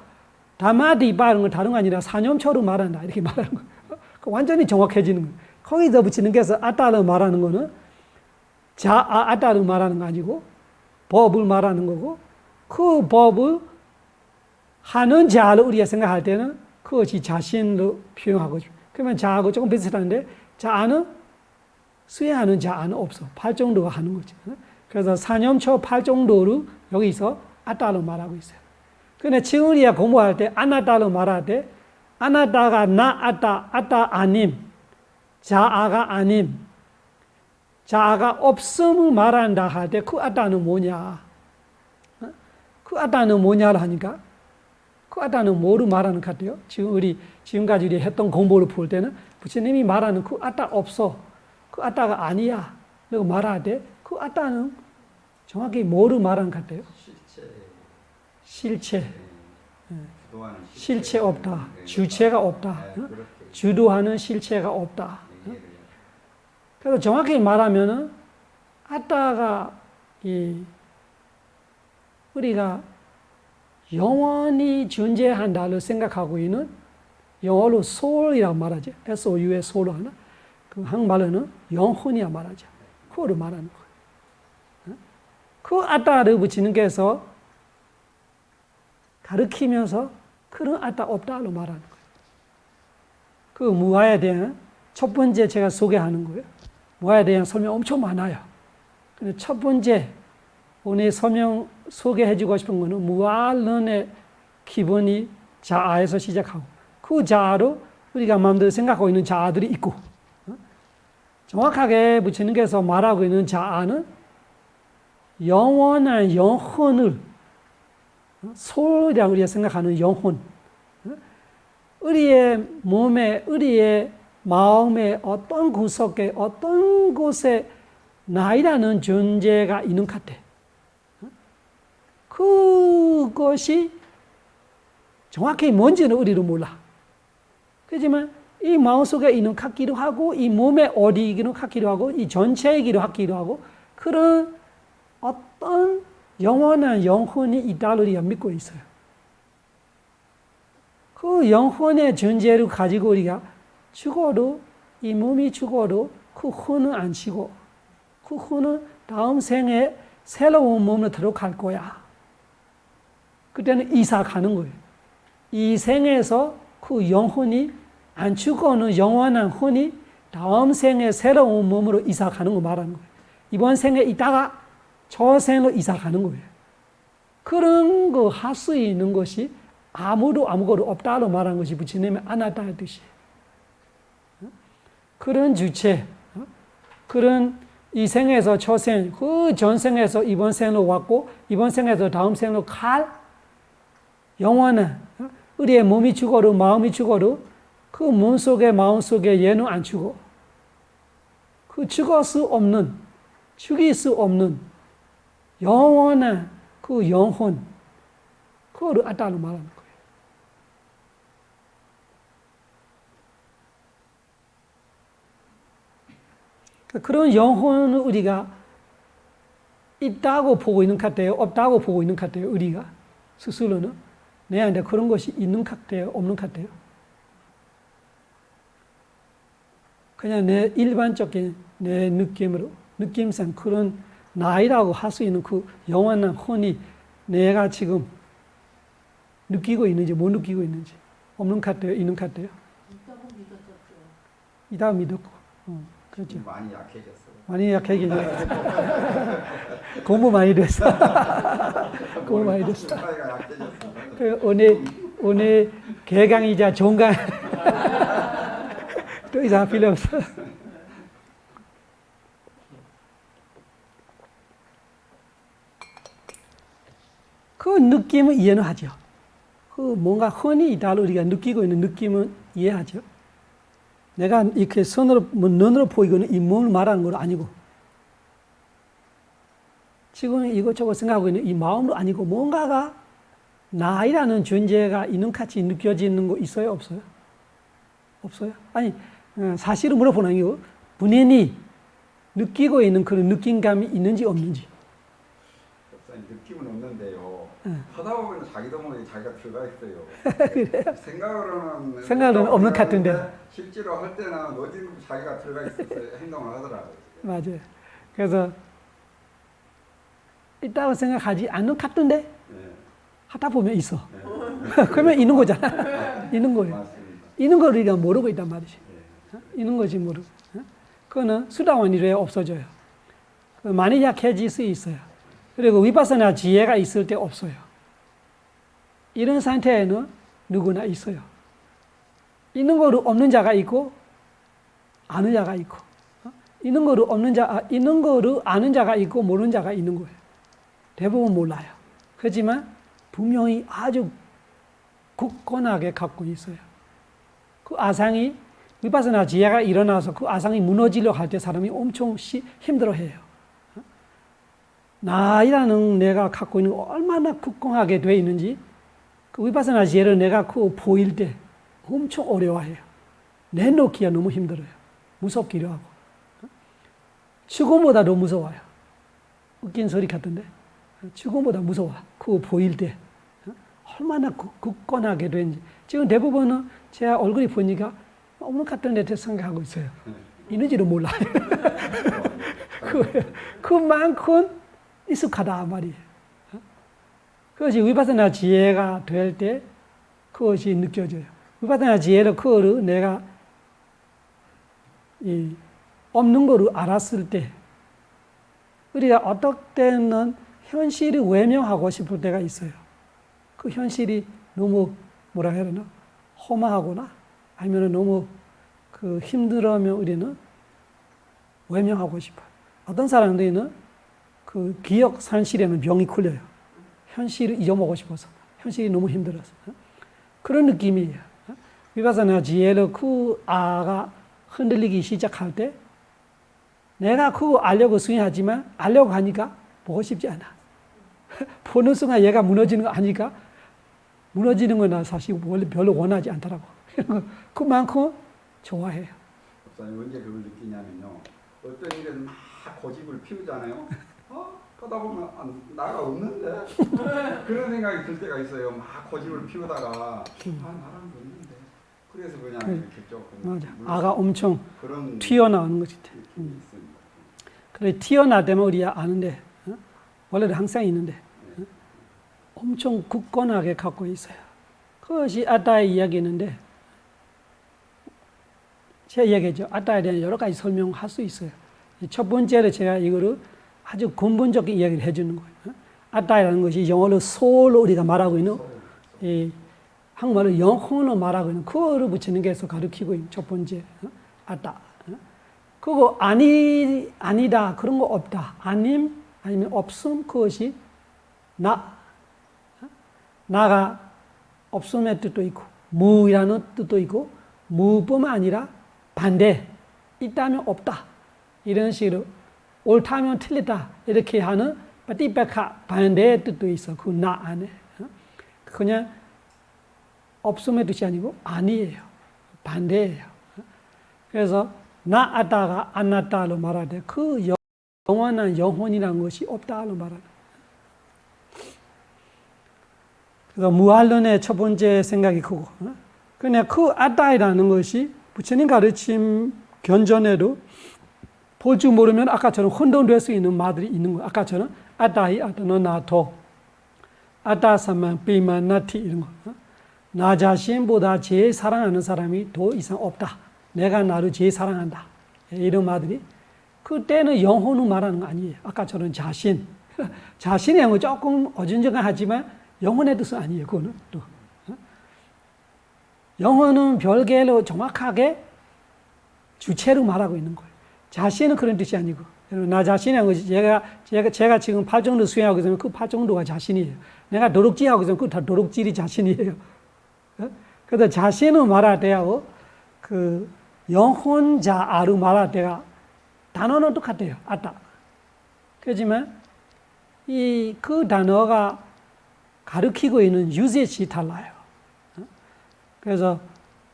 담마디바라는 건 다른 거 아니라 사념처로 말한다. 이렇게 말하는 거예요. 완전히 정확해지는 거예요. 거기서 부처님께서 아따를 말하는 거는 아따를 말하는 거 아니고 법을 말하는 거고 그 법을 하는 자를 우리가 생각할 때는 그것이 자신으로 표현하고 그러면 자하고 조금 비슷한데 자아는 수행하는 자아는 없어. 팔정도가 하는 거죠. 그래서 사념처 팔정도를 여기서 아따로 말하고 있어요. 근데 지금 우리가 공부할 때 아나따로 말할 때 아나따가 나 아따, 아따 아님, 자아가 아님, 자아가 없음을 말한다 할 때 그 아따는 뭐냐? 그 아따는 뭐냐를 하니까 그 아따는 뭐를 말하는 것 같아요? 지금 지금까지 우리 했던 공부를 볼 때는 부처님이 말하는 그 아따 없어. 그 아따가 아니야. 라고 말할 때 그 아따는 정확히 뭐를 말하는 것 같아요? 실체. 실체 없다. 주체가 없다. 주도하는 실체가 없다. 그래서 정확히 말하면은 아따가 우리가 영원히 존재한다고 생각하고 있는 영어로 soul이라고 말하죠. SOU의 soul로 하나. 그 한국말로는 영혼이라 말하죠. 그거를 말하는 거예요. 그 아따를 부처님께서 가르치면서 그런 아따 없다로 말하는 거예요. 그 무아에 대한 첫 번째 제가 소개하는 거예요. 무아에 대한 설명 엄청 많아요. 근데 첫 번째 오늘 설명 소개해주고 싶은 거는 무아론의 기본이 자아에서 시작하고 그 자아로 우리가 마음대로 생각하고 있는 자아들이 있고 정확하게 부처님께서 말하고 있는 자아는 영원한 영혼을 소울이라고 우리가 생각하는 영혼 우리의 몸에 우리의 마음의 어떤 구석에 어떤 곳에 나이라는 존재가 있는 것 같아. 그것이 정확히 뭔지는 우리도 몰라. 그렇지만 이 마음속에 있는 것 같기도 하고 이 몸의 어디이기도 같기도 하고 이 전체이기도 하기도 하고 그런 어떤 영원한 영혼이 있다고 우리가 믿고 있어요. 그 영혼의 존재를 가지고 우리가 죽어도 이 몸이 죽어도 그 혼은 안 치고 그 혼은 다음 생에 새로운 몸으로 들어갈 거야. 그때는 이사 가는 거예요. 이 생에서 그 영혼이 안 죽어는 영원한 혼이 다음 생에 새로운 몸으로 이사 가는 거 말하는 거예요. 이번 생에 있다가 저 생으로 이사 가는 거예요. 그런 거 할 수 있는 것이 아무것도 없다고 말한 것이 부처님의 아나타의 뜻이에요. 그런 주체, 그런 이 생에서 저 생, 그 전생에서 이번 생으로 왔고 이번 생에서 다음 생으로 갈 영원한 우리의 몸이 죽어도 마음이 죽어도 그 몸 속에 마음 속에 얘는 안 죽어. 그 죽을 수 없는, 죽일 수 없는 영원한 그 영혼, 그거를 아따로 말하는 거예요. 그런 영혼을 우리가 있다고 보고 있는 것 같아요? 없다고 보고 있는 것 같아요? 우리가 스스로는 내한테 그런 것이 있는 것 같아요? 없는 것 같아요? 그냥 내 일반적인 내 느낌으로 느낌상 그런 나이라고 할 수 있는 그 영원한 혼이 내가 지금 느끼고 있는지 못 느끼고 있는지 없는 것 같아요? 있는 것 같아요?
있다고 믿었었죠.
이다 믿었고 그렇죠.
많이 약해졌어.
많이 약해지죠. 공부 많이 됐어. 공부 많이 됐어.
사이가 약해졌어.
그 오늘 개강이자 종강 또 이상 필요 없어. 그 느낌은 이해는 하죠. 그 뭔가 흔히 이달로 우리가 느끼고 있는 느낌은 이해하죠. 내가 이렇게 손으로 뭐 눈으로 보이고는 이 몸을 말하는 건 아니고 지금 이것저것 생각하고 있는 이 마음도 아니고 뭔가가 나이라는 존재가 있는 같이 느껴지는 거 있어요? 없어요? 없어요? 아니 사실을 물어보는 게 본인이 느끼고 있는 그런 느낌감이 있는지 없는지.
느낌은 없는데요.
응.
하다 보면 자기도 모르게 자기가 들어가 있어요.
그래요?
생각으로는
없는 것 같은데.
실제로 할 때는 어디는 자기가 들어가 있어서 행동을 하더라고요.
맞아요. 그래서 있다고 생각하지 않는 것 같은데
네.
하다 보면 있어.
네.
그러면 있는 거잖아. 있는 거예요.
맞습니다.
있는 걸 우리가 모르고 있단 말이지.
네.
있는 거지 모르고. 그거는 수다원이래 없어져요. 많이 약해질 수 있어요. 그리고 위파사나 지혜가 있을 때 없어요. 이런 상태에는 누구나 있어요. 있는 거로 없는 자가 있고 아는 자가 있고 있는 거로 없는 자, 있는 거로 아는 자가 있고 모르는 자가 있는 거예요. 대부분 몰라요. 그렇지만 분명히 아주 굳건하게 갖고 있어요. 그 아상이 위파사나 지혜가 일어나서 그 아상이 무너지려고 할 때 사람이 엄청 힘들어해요. 나이라는 내가 갖고 있는 거 얼마나 굳건하게 돼 있는지 그 위파사나 지혜를 내가 그 보일 때 엄청 어려워해요. 내놓기가 너무 힘들어요. 무섭기도 하고. 죽음보다 더 무서워요. 웃긴 소리 같은데 죽음보다 무서워. 그거 보일 때 얼마나 굳건하게 되는지. 지금 대부분은 제 얼굴이 보니까 없는 것 같은데 생각하고 있어요. 있는지도 몰라요. 그만큼 익숙하다 말이에요. 그것이 위파사나 지혜가 될 때 그것이 느껴져요. 위파사나 지혜를 그거를 내가 없는 거를 알았을 때 우리가 어떨 때는 현실을 외면하고 싶을 때가 있어요. 그 현실이 너무 뭐라 해야 되나 험하거나 아니면 너무 그 힘들어하면 우리는 외면하고 싶어요. 어떤 사람들은 그 기억 산실에는 병이 걸려요. 현실을 잊어먹고 싶어서. 현실이 너무 힘들어서. 그런 느낌이에요. 위파사나 지혜를 그 아가 흔들리기 시작할 때 내가 그거 알려고 수행하지만 알려고 하니까 보고 싶지 않아. 보는 순간 얘가 무너지는 거 아니까 무너지는 건 나 사실 원래 별로 원하지 않더라고. 그만큼 좋아해요.
목사님 언제 그걸 느끼냐면요. 어떤 일은 막 고집을 피우잖아요. 하다 보면 나가 없는데 그런 생각이 들 때가 있어요. 막 고집을 피우다가 나랑 없는데 그래서 그냥 이렇게 조금
맞아. 아가 엄청
그런
튀어나오는 것이
있습니다.
그래 튀어나되면 우리가 아는데 원래도 항상 있는데 엄청 굳건하게 갖고 있어요. 그것이 아따의 이야기인데 제가 이야기했죠. 아따에 대한 여러 가지 설명할 수 있어요. 첫 번째로 제가 이거를 아주 근본적인 이야기를 해주는 거예요. 아따이라는 것이 영어로 soul로 우리가 말하고 있는 한국말로 영혼으로 말하고 있는 그거를 붙이는 게 가르치고 있는 첫 번째 아따. 그거 아니다 그런 거 없다. 아님 아니면 없음 그것이 나가 없음의 뜻도 있고 무이라는 뜻도 있고 무뿐만 아니라 반대 있다면 없다 이런 식으로 옳다면 틀리다 이렇게 하는 빠띠백하 반대의 뜻도 있어. 그 나 안에 그냥 없음의 뜻이 아니고 아니에요. 반대예요. 그래서 나 아따가 안 났다로 말할 때 그 영원한 영혼이라는 것이 없다로 말하는. 그래서 무한론의 첫 번째 생각이 그거. 그냥 그 아따이라는 것이 부처님 가르침 견전에도 볼 줄 모르면 아까처럼 혼돈될 수 있는 말들이 있는 거예요. 아까처럼 아따이, 아따너 나토, 아따사만, 비만, 나티 이런 거. 나 자신보다 제일 사랑하는 사람이 더 이상 없다. 내가 나를 제일 사랑한다. 이런 말들이. 그때는 영혼을 말하는 거 아니에요. 아까처럼 자신. 자신의 뭐 조금 어중중하지만 영혼의 뜻은 아니에요. 그거는 또. 영혼은 별개로 정확하게 주체로 말하고 있는 거예요. 자신은 그런 뜻이 아니고. 나 자신이라는 것이 제가 지금 8정도 수행하고 있으면 그 8정도가 자신이에요. 내가 도둑질하고 있으면 그 다 도둑질이 자신이에요. 그래서 자신을 말할 때하고 그 영혼자아를 말할 때가 단어는 똑같아요. 아따. 그렇지만 그 단어가 가르치고 있는 유zet이 달라요. 그래서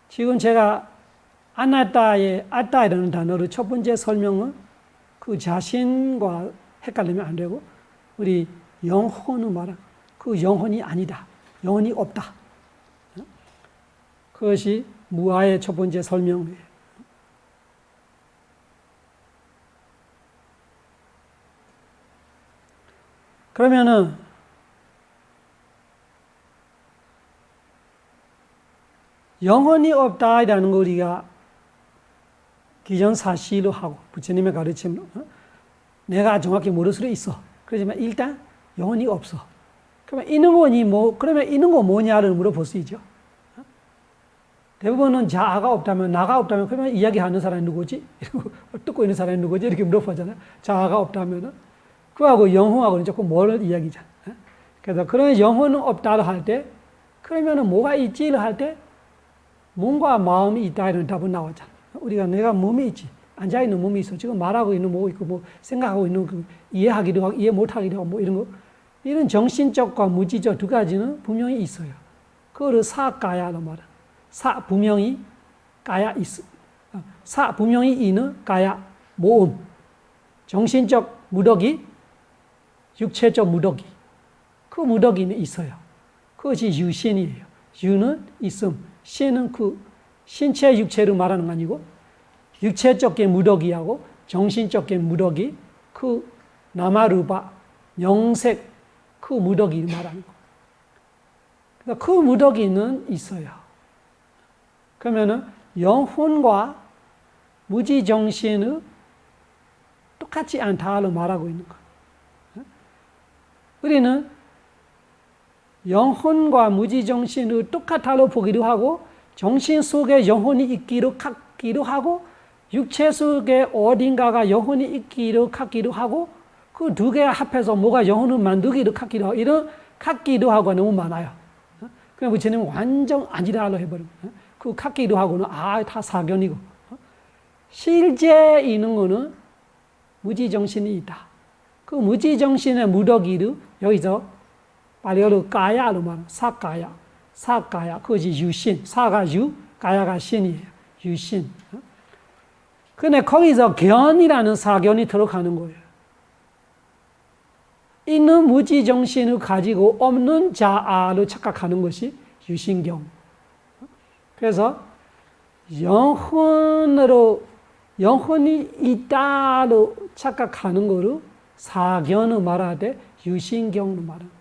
지금 제가 아나타의 아따이라는 단어를 첫 번째 설명은 그 자신과 헷갈리면 안 되고 우리 영혼을 말하고 그 영혼이 아니다. 영혼이 없다. 그것이 무아의 첫 번째 설명이에요. 그러면은 영혼이 없다라는 거 우리가 기존사실로 하고 부처님의 가르침으로 내가 정확히 모를 수도 있어. 그렇지만 일단 영혼이 없어. 그러면 있는 거니 그러면 있는 거 뭐냐를 물어볼 수 있죠. 대부분은 자아가 없다면 나가 없다면 그러면 이야기하는 사람이 누구지? 듣고 있는 사람이 누구지? 이렇게 물어보잖아요. 자아가 없다면은 그하고 영혼하고는 조금 멀은 이야기잖아. 그래서 그런 영혼은 없다를 할 때 그러면은 뭐가 있지를 할 때 몸과 마음이 있다 이런 답은 나왔잖아. 우리가 내가 몸이 있지. 앉아있는 몸이 있어. 지금 말하고 있는 몸이 있고, 뭐, 생각하고 있는 그 이해하기도 하고, 이해 못하기도 하고, 뭐, 이런 거. 이런 정신적과 무지적 두 가지는 분명히 있어요. 그거를 사가야로 말해. 분명히 가야 있어. 분명히 있는 가야, 모음. 정신적 무더기, 육체적 무더기. 그 무더기는 있어요. 그것이 유신이에요. 유는 있음. 신은 그 신체 육체를 말하는 거 아니고 육체적인 무더기하고 정신적인 무더기 그 나마루바 영색 그 무더기를 말하는 거. 그러니까 그 무더기는 있어요. 그러면은 영혼과 무지정신을 똑같지 않다로 말하고 있는 거예요. 우리는 영혼과 무지정신을 똑같다로 보기도 하고 정신 속에 영혼이 있기로 갖기도 하고 육체 속에 어딘가가 영혼이 있기로 갖기도 하고 그 두 개 합해서 뭐가 영혼을 만들기로 갖기도 하고 이런 갖기도 하고 너무 많아요. 그냥 부처님은 완전 아니라로 해버리고 그 갖기도 하고는 다 사견이고 실제 있는 거는 무지정신이 있다. 그 무지정신의 무더기를 여기서 발열을 가야로 말하는 사가야. 그것이 유신. 사가 유, 가야가 신이에요. 유신. 근데 거기서 견이라는 사견이 들어가는 거예요. 있는 무지정신을 가지고 없는 자아로 착각하는 것이 유신경. 그래서 영혼이 있다로 착각하는 거를 사견을 말할 때 유신경을 말하는 거예요.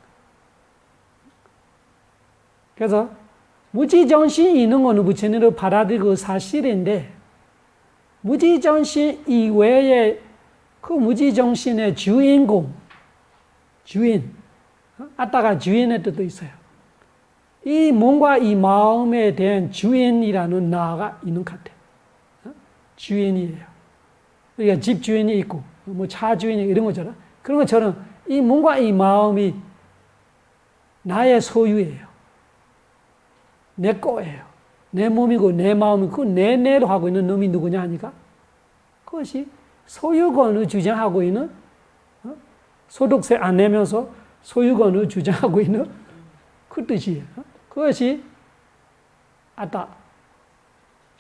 그래서 무지정신이 있는 것은 부처님으로 받아들이고 사실인데 무지정신 이외에 그 무지정신의 주인, 아따가 주인의 뜻도 있어요. 이 몸과 이 마음에 대한 주인이라는 나가 있는 것 같아요. 주인이에요. 우리가 집 주인이 있고 뭐 차 주인이 이런 거잖아. 그런 것처럼 이 몸과 이 마음이 나의 소유예요. 내 거예요. 내 몸이고 내 마음이고 내로 하고 있는 놈이 누구냐 하니까 그것이 소유권을 주장하고 있는 소득세 안 내면서 소유권을 주장하고 있는 그 뜻이에요. 그것이 아따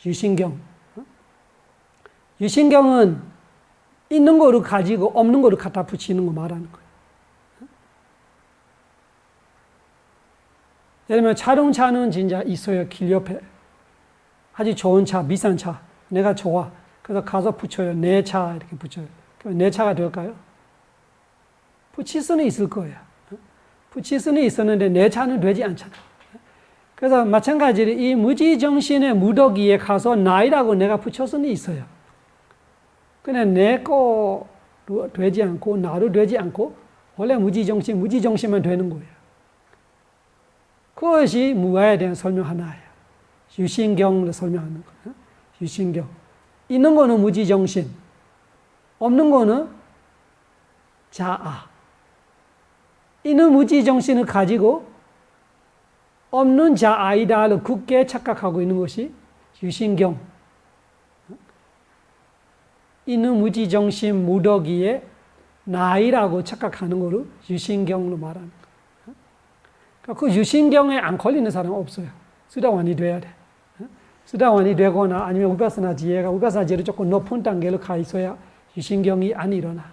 유신경. 유신경은 있는 거를 가지고 없는 거를 갖다 붙이는 거 말하는 거예요. 예를 들면 자동차는 진짜 있어요. 길 옆에. 아주 좋은 차, 비싼 차. 내가 좋아. 그래서 가서 붙여요. 내 차 이렇게 붙여요. 그럼 내 차가 될까요? 붙일 수는 있을 거예요. 붙일 수는 있었는데 내 차는 되지 않잖아. 그래서 마찬가지로 이 무지정신의 무더기에 가서 나이라고 내가 붙일 수는 있어요. 그냥 내 거로 되지 않고 나로 되지 않고 원래 무지정신만 되는 거예요. 그것이 무아에 대한 설명 하나예요. 유신경을 설명하는 거예요. 유신경. 있는 거는 무지정신, 없는 거는 자아. 있는 무지정신을 가지고 없는 자아이다를 굳게 착각하고 있는 것이 유신경. 있는 무지정신 무더기에 나이라고 착각하는 거를 유신경으로 말하는 거예요. 그러니까 그 유신경에 안 걸리는 사람은 없어요. 수다원이 돼야 돼. 수다원이 되거나 아니면 우파사나 지혜로 조금 높은 단계로 가 있어야 유신경이 안 일어나.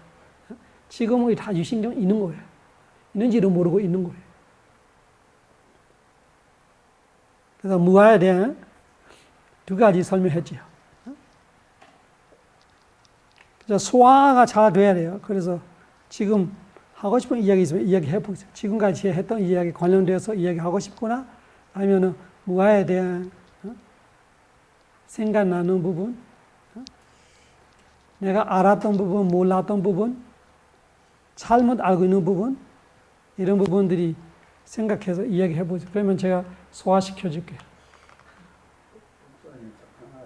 지금은 다 유신경 있는 거예요. 있는지도 모르고 있는 거예요. 그래서 무아에 대한 두 가지 설명했지요. 그래서 소화가 잘 돼야 돼요. 그래서 지금 하고 싶은 이야기 있으면 이야기해 보세요. 지금까지 했던 이야기 관련돼서 이야기하고 싶거나 아니면은 무아에 대한 생각나는 부분, 내가 알았던 부분, 몰랐던 부분, 잘못 알고 있는 부분, 이런 부분들이 생각해서 이야기해 보세요. 그러면 제가 소화시켜 줄게요.
목사님, 하나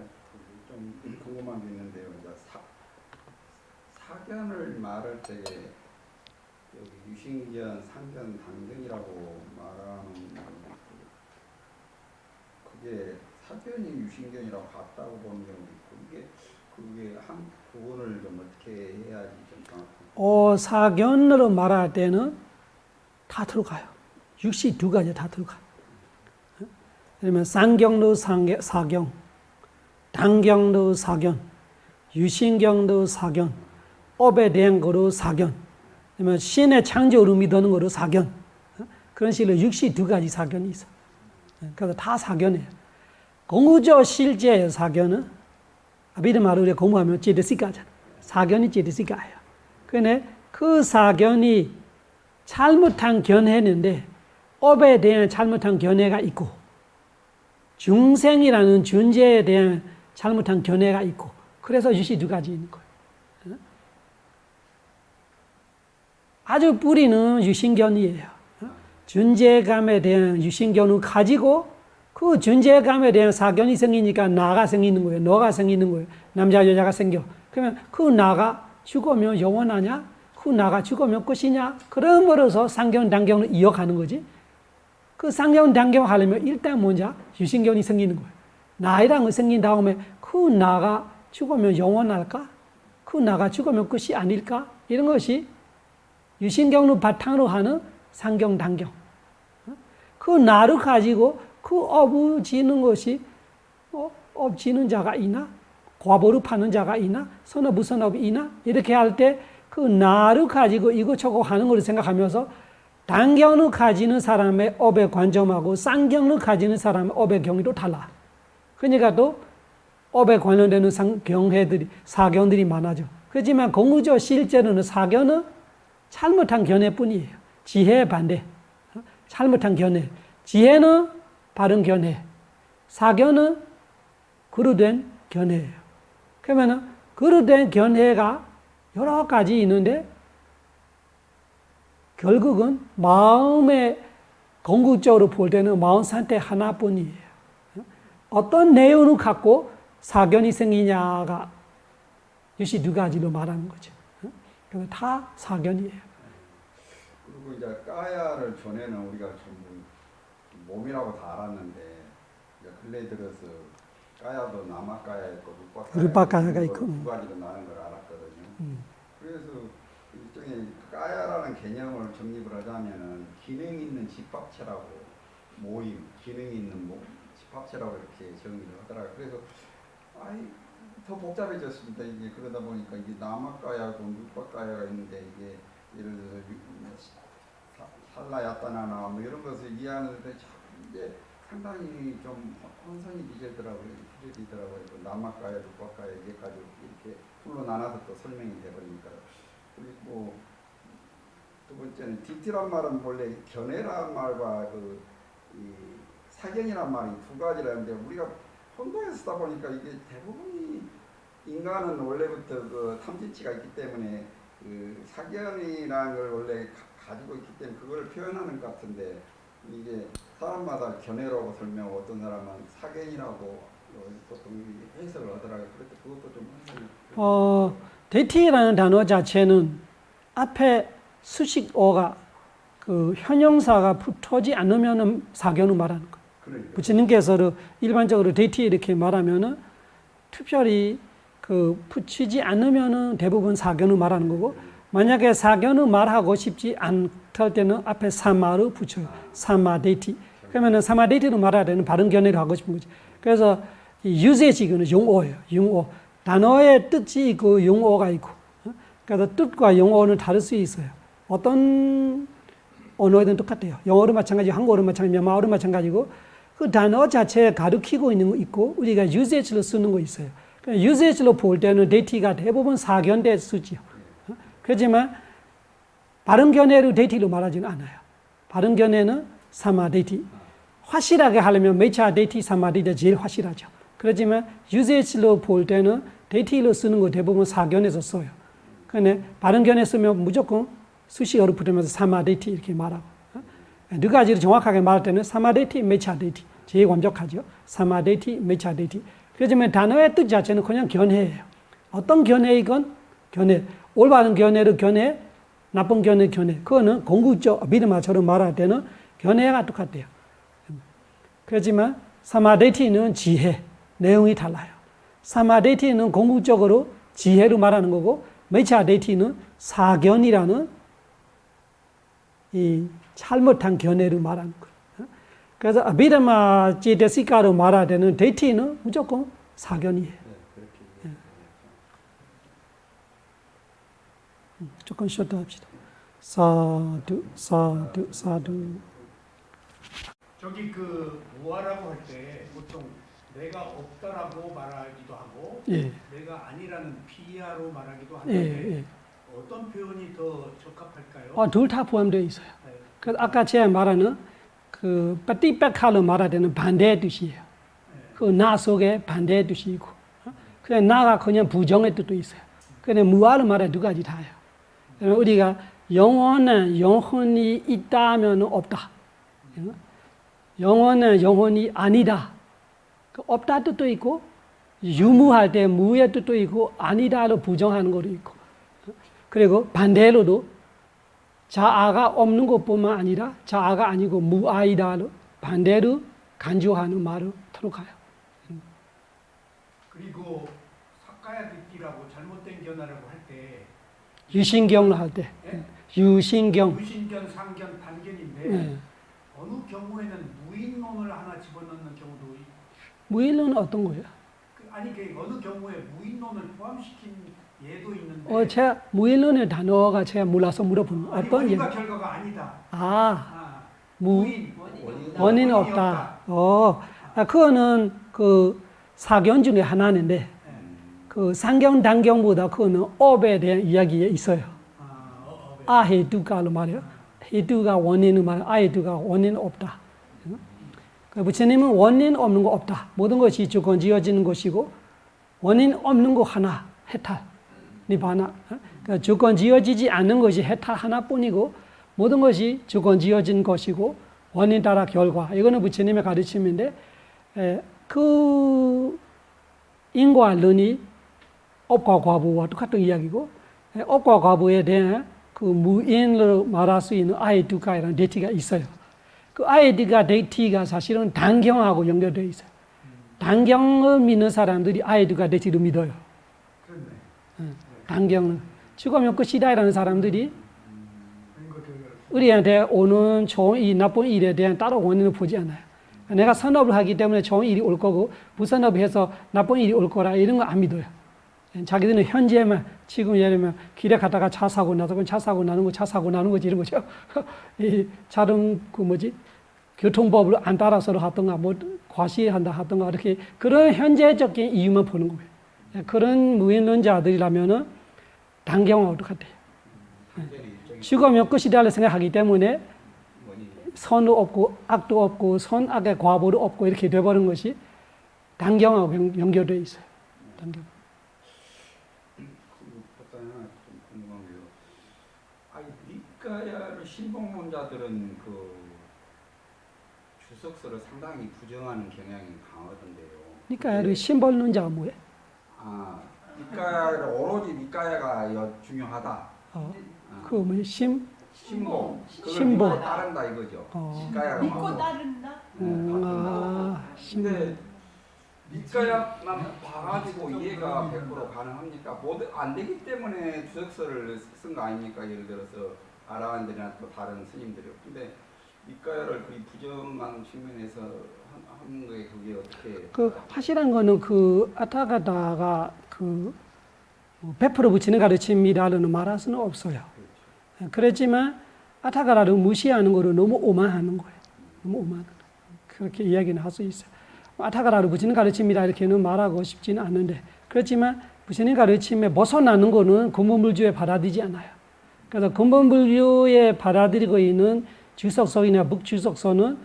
좀 궁금한 게 있는데요. 이제 사견을 말할 때 여기 유신견, 상견, 단견이라고 말하는 그게 사견이 유신견이라고 같다고 보는 경우도 있고 그게 한 구분을 좀 어떻게 해야지 좀 정확하게.
사견으로 말할 때는 다 들어가요. 육시 두 가지 다 들어가요. 그러면 쌍경도 사견, 단경도 사견, 유신경도 사견, 업에 대한 거로 사견, 그러면 신의 창조를 믿는 거로 사견. 그런 식으로 육시 두 가지 사견이 있어. 그래서 다 사견이에요. 공우적 실제의 사견은 아비드 말을 우리가 공부하면 제드시가잖아. 사견이 제드시가예요. 근데 그 사견이 잘못한 견해인데 업에 대한 잘못한 견해가 있고 중생이라는 존재에 대한 잘못한 견해가 있고 그래서 유시 두 가지 있는 거예요. 아주 뿌리는 유신견이에요. 존재감에 대한 유신견을 가지고 그 존재감에 대한 사견이 생기니까 나가 생기는 거예요. 너가 생기는 거예요. 남자 여자가 생겨. 그러면 그 나가 죽으면 영원하냐? 그 나가 죽으면 끝이냐? 그러므로서 상견 단견을 이어가는 거지. 그 상견 단견 하려면 일단 먼저 유신견이 생기는 거예요. 나이라는 거 생긴 다음에 그 나가 죽으면 영원할까? 그 나가 죽으면 끝이 아닐까? 이런 것이 유신경을 바탕으로 하는 상경 단경. 그 나를 가지고 그 업을 지는 것이 업 지는 자가 있나? 과보를 파는 자가 있나? 선업 무선업이 있나? 이렇게 할 때 그 나를 가지고 이것저것 하는 걸 생각하면서 단경을 가지는 사람의 업의 관점하고 쌍경을 가지는 사람의 업의 경위도 달라. 그러니까 또 업에 관련되는 사견들이 많아져. 그렇지만 공부적 실제로는 사견은 잘못한 견해뿐이에요. 지혜의 반대. 잘못한 견해. 지혜는 바른 견해. 사견은 그릇된 견해예요. 그러면 그릇된 견해가 여러 가지 있는데 결국은 마음의 궁극적으로 볼 때는 마음 상태 하나뿐이에요. 어떤 내용을 갖고 사견이 생기냐가 역시 두 가지로 말하는 거죠. 그래서 다 사견이에요.
그리고 이제 까야를 전에는 우리가 전부 몸이라고 다 알았는데 이제 근래 들어서 까야도 남아까야 있고
루빠까야가 있고
두 가지로 나는 걸 알았거든요. 그래서 일종의 까야라는 개념을 정립을 하자면은 기능 있는 집합체라고 모임, 기능 있는 집합체라고 이렇게 정의를 하더라고요. 그래서 더 복잡해졌습니다. 이게 그러다 보니까 이게 남아까야고 루빠까야가 있는데 이게 예를 들어서 살라야따나나 뭐 이런 것을 이해하는데 이제 상당히 좀 혼선이 빚어지더라고요. 남아까야, 루빠까야 이게까지 이렇게 둘로 나눠서 또 설명이 되버리니까. 그리고 두 번째는 뒷뒤란 말은 원래 견해란 말과 이 사견이란 말이 두 가지라는데 우리가 혼동해서 쓰다 보니까 이게 대부분이 인간은 원래부터 그 탐진치가 있기 때문에 그 사견이라는 걸 원래 가지고 있기 때문에 그걸 표현하는 것 같은데 이게 사람마다 견해라고 설명하고 어떤 사람은 사견이라고 보통 해석을 하더라고요. 그럴 때 그것도 좀
데이트라는 단어 자체는 앞에 수식어가 그 형용사가 붙어지 않으면은 사견을 말하는 거예요.
그러니까.
부처님께서도 일반적으로 데이트 이렇게 말하면은 특별히 그 붙이지 않으면은 대부분 사견을 말하는 거고, 만약에 사견을 말하고 싶지 않을 때는 앞에 사마를 붙여요. 사마 데이트. 그러면은 사마 데이트를 말할 때는 바른 견해를 하고 싶은 거지. 그래서 유세지는 용어예요. 용어. 단어의 뜻이 있고 용어가 있고. 그래서 뜻과 용어는 다를 수 있어요. 어떤 언어에든 똑같아요. 영어도 마찬가지고 한국어도 마찬가지고 마어도 마찬가지고 그 단어 자체에 가리키고 있는 거 있고 우리가 유세지로 쓰는 거 있어요. 유세지로 볼 때는 데이트가 대부분 사견대 쓰지요. 그렇지만 바른 견해로 데이트로 말하지는 않아요. 바른 견해는 사마 데이트. 확실하게 하려면 메차 데이트, 사마 데이트가 제일 확실하죠. 그렇지만 유세지로 볼 때는 데이트로 쓰는 거 대부분 사견에서 써요. 근데 바른 견해 쓰면 무조건 수식어로 붙으면서 사마 데이트 이렇게 말하고. 두 가지를 정확하게 말할 때는 사마 데이트, 메차 데이트. 제일 완벽하죠. 사마 데이트, 메차 데이트. 그렇지만 단어의 뜻 자체는 그냥 견해예요. 어떤 견해이건 견해. 올바른 견해로 견해, 나쁜 견해, 견해. 그거는 공구적 믿음처럼 말할 때는 견해가 똑같대요. 그렇지만 사마데이티는 지혜, 내용이 달라요. 사마데이티는 공구적으로 지혜로 말하는 거고, 메차데이티는 사견이라는 이 잘못한 견해로 말하는 거예요. 그래서 아비드마 제데시카로 말할 때는 데이티는 무조건 사견이에요. 조금 쉬었다 합시다. 사두, 사두, 사두.
저기 그 무아라고 할 때 보통 내가 없다라고 말하기도 하고
예.
내가 아니라는 피아로 말하기도
예,
하는데
예.
어떤 표현이 더 적합할까요?
둘 다 포함되어 있어요.
네.
그래서 아까 제가 말하는 그 빠띠백하로 말할 때는 반대의 뜻이에요. 그 나 속에 반대의 뜻이 있고, 그냥 나가 그냥 부정의 뜻도 있어요. 그냥 무아로 말해 두 가지 다예요. 우리가 영혼은 영혼이 있다면 없다. 영혼은 영혼이 아니다. 없다 뜻도 있고, 유무할 때 무의 뜻도 있고, 아니다로 부정하는 것도 있고, 그리고 반대로도 자아가 없는 것뿐만 아니라 자아가 아니고 무아이다로 반대로 간주하는 말을 들어가요.
그리고 사카야 듣기라고 잘못된 견해라고 할 때
유신경을 할 때, 유신경.
무신견, 상견, 단견인데
네.
어느 경우에는 무인론을 하나 집어넣는 경우도
무일론은 어떤 거예요?
아니 그 어느 경우에 무인론을 포함시킨 예도 있는데
제가 무일론의 단어가 제가 몰라서 물어보는
아니,
어떤
원인과 결과가 아니다.
무인
원인,
원인이 없다. 그거는 그 사견 중에 하나인데 그 상견 단견보다 그거는 업에 대한 이야기에 있어요. 아헤두가로 말해요. 헤두가 원인을 말해요. 아헤두가 원인 없다. 그 부처님은 원인 없는 거 없다. 모든 것이 주권 지어지는 것이고 원인 없는 거 하나, 해탈, 니바나. 그러니까 주권 지어지지 않는 것이 해탈 하나뿐이고 모든 것이 주권 지어진 것이고 원인 따라 결과. 이거는 부처님의 가르침인데 그 인과론이 업과 과부와 똑같은 이야기고 업과 과부에 대한 그 무인으로 말할 수 있는 아헤두카라는 데이티가 있어요. 그 아헤두카 데이티가 사실은 단경하고 연결되어 있어요. 단경을 믿는 사람들이 아헤두카 데이티를 믿어요. 단경은 죽으면 끝이다라는 사람들이 우리한테 오는 좋은 일, 나쁜 일에 대한 따로 원인을 보지 않아요. 내가 선업을 하기 때문에 좋은 일이 올 거고 부선업을 해서 나쁜 일이 올 거라 이런 거 안 믿어요. 자기들은 현재만 지금 예를 들면 길에 가다가 차 사고 나서 차 사고 나는 거 차 사고 나는 거지 이런 거죠. 이 자동 교통법을 안 따라서 하던가 뭐 과시한다 하던가 이렇게 그런 현재적인 이유만 보는 거예요. 그런 무인론자들이라면은 단경하고 똑같아요. 죽으면 끝이다 생각하기 때문에 선도 없고 악도 없고 선악의 과보도 없고 이렇게 돼버린 것이 단경하고 연결되어 있어요. 단경.
니까야를 신봉론자들은 그 주석서를 상당히 부정하는 경향이 강하던데요.
니까야의 심벌론자가 뭐예요?
아, 니까야를 오로지 니까야가 중요하다.
그 뭐
신봉.
신봉.
그걸 따른다 이거죠. 니까야가
믿고
맞고.
따른다.
근데 니까야만 봐가지고 이해가 100% 가능합니까? 모두 안 되기 때문에 주석서를 쓴 거 아닙니까? 예를 들어서 아라한들이나 또 다른 스님들이. 근데 니까야를 거의 부정한 측면에서 한 거에 그게 어떻게?
그 확실한 거는 그 아타가다가 그 100% 붙이는 가르침이라는 말할 수는 없어요.
그렇죠.
그렇지만 아타가라를 무시하는 거를 너무 오만하는 거예요. 너무 오만. 그렇게 이야기는 할 수 있어요. 아타가라를 붙이는 가르침이라 이렇게는 말하고 싶지는 않은데, 그렇지만 붙이는 가르침에 벗어나는 거는 근본불교에 받아들이지 않아요. 그래서 근본불교에 받아들이고 있는 주석서이나 북주석서는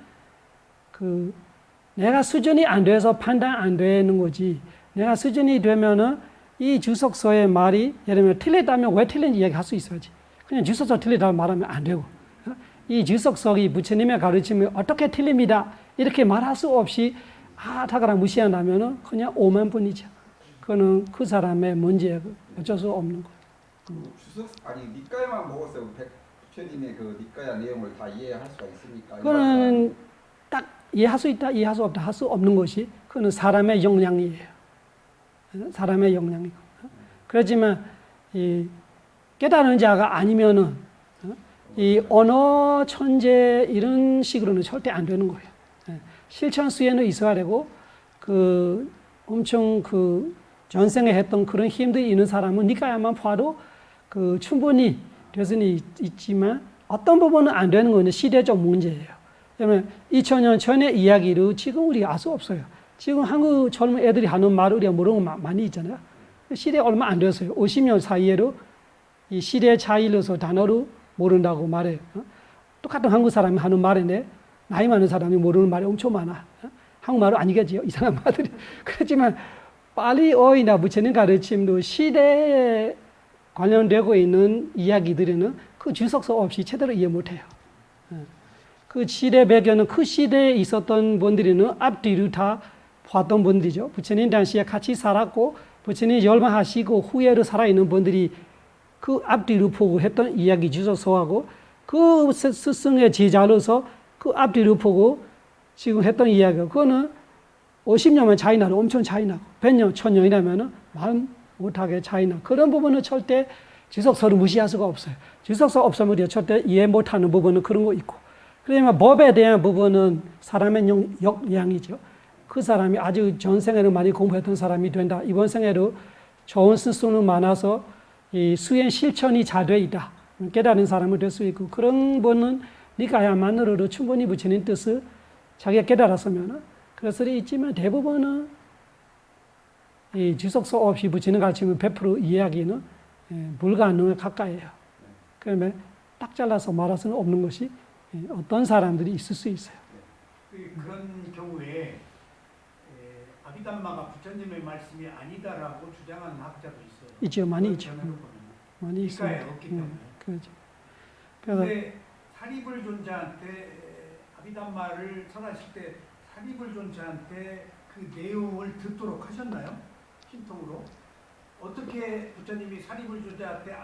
그 내가 수준이 안 돼서 판단 안 되는 거지. 내가 수준이 되면은 이 주석서의 말이 예를 들면 틀렸다면 왜 틀린지 이야기할 수 있어야지. 그냥 주석서 틀리다고 말하면 안 되고, 이 주석서이 부처님의 가르침이 어떻게 틀립니다 이렇게 말할 수 없이 아타가라 무시한다면은 그냥 오만뿐이죠. 그거는 그 사람의 문제, 어쩔 수 없는 거예요.
아니 니까야만 먹었어요. 부처님의 그 니까야 내용을 다 이해할 수가 있습니까?
그거는 딱 이해할 수 있다, 이해할 수 없다 할 수 없는 것이 그거는 사람의 역량이에요. 사람의 역량이고. 그렇지만 이 깨달은 자가 아니면은 이 언어 천재 이런 식으로는 절대 안 되는 거예요. 실천 수에는 있어야 되고 그 엄청 그 전생에 했던 그런 힘들이 있는 사람은 니까야만 봐도 그 충분히 될 수는 있지만 어떤 부분은 안 되는 거는 시대적 문제예요. 왜냐하면 2000년 전의 이야기를 지금 우리가 알 수 없어요. 지금 한국 젊은 애들이 하는 말 우리가 모르는 거 많이 있잖아요. 시대 얼마 안 됐어요. 50년 사이에도 이 시대 차이로서 단어를 모른다고 말해요. 똑같은 한국 사람이 하는 말인데 나이 많은 사람이 모르는 말이 엄청 많아. 한국말은 아니겠지요. 이상한 말들이. 그렇지만 팔리어이나 부처님 가르침도 시대에 관련되고 있는 이야기들은 그 주석서 없이 제대로 이해 못해요. 그 시대 배경은 그 시대에 있었던 분들은 앞뒤로 다 봤던 분들이죠. 부처님 당시에 같이 살았고 부처님 열반하시고 후회로 살아있는 분들이 그 앞뒤로 보고 했던 이야기 주석서하고 그 스승의 제자로서 그 앞뒤로 보고 지금 했던 이야기가 그거는 50년만 차이 나도 엄청 차이 나고 100년, 1000년이라면 말 못하게 차이 나고 그런 부분은 절대 주석서를 무시할 수가 없어요. 주석서 없으면 우리가 절대 이해 못하는 부분은 그런 거 있고 그러면 법에 대한 부분은 사람의 역량이죠. 그 사람이 아주 전생에는 많이 공부했던 사람이 된다. 이번 생에도 좋은 스승은 많아서 이 수행 실천이 잘 돼 있다. 깨달은 사람이 될 수 있고 그런 분은 니까야만으로도 충분히 부처님 뜻을 자기가 깨달았으면 그럴 수도 있지만 대부분은 이 주석서 없이 부처님 가르침을 100% 이해하기는 불가능에 가까이에요. 그러면 딱 잘라서 말할 수는 없는 것이 어떤 사람들이 있을 수 있어요.
그런 경우에 아비담마가 부처님의 말씀이 아니다라고 주장하는 학자도 있어요.
있죠, 많이 있죠. 많이
니까에
있어요.
없기 때문에.
그렇죠.
그런데 사리불 존자한테 아비담마를 설하실 때 사리불 존자한테 그 내용을 듣도록 하셨나요? 신통으로? 어떻게 부처님이 사리불 존자한테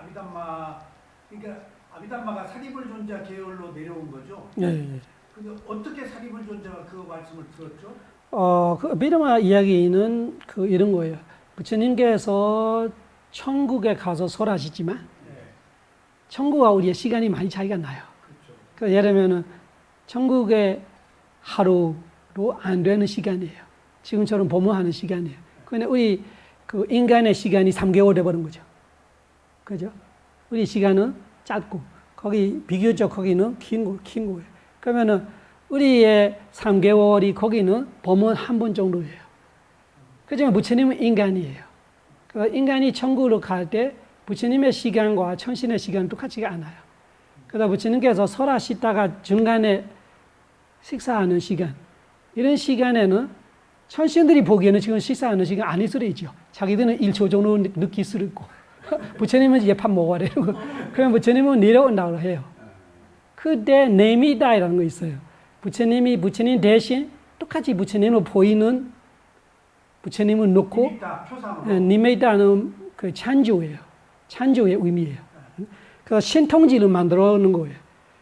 그러니까 아비담마가 사리불 존자 계열로 내려온 거죠?
예.
근데 어떻게 사리불 존자가 그 말씀을 들었죠?
그 아비담마 이야기는 그 이런 거예요. 부처님께서 천국에 가서 설하시지만 천국과 우리의 시간이 많이 차이가 나요.
그렇죠.
그 예를 들면은 천국의 하루로 안 되는 시간이에요. 지금처럼 법문하는 시간이에요. 근데 우리 그 인간의 시간이 3개월 돼버린 거죠. 그죠? 우리 시간은 짧고 비교적 거기는 긴 거예요. 그러면은 우리의 3개월이 거기는 법문 한 번 정도예요. 그렇지만 부처님은 인간이에요. 그 인간이 천국으로 갈 때 부처님의 시간과 천신의 시간은 똑같지가 않아요. 그래서 부처님께서 설하시다가 중간에 식사하는 시간, 이런 시간에는 천신들이 보기에는 지금 식사하는 시간 아닐 수도 있죠. 자기들은 1초 정도 느낄 수도 있고. 부처님은 이제 밥 먹어야 되고 그럼 부처님은 내려온다고 해요. 그때 내미다라는 거 있어요. 부처님 대신 똑같이 부처님을 보이는 부처님을 놓고
니미타 표상으로
니메이다는 그 찬조예요. 찬조의 의미예요. 그 신통지를 만들어 놓은 거예요.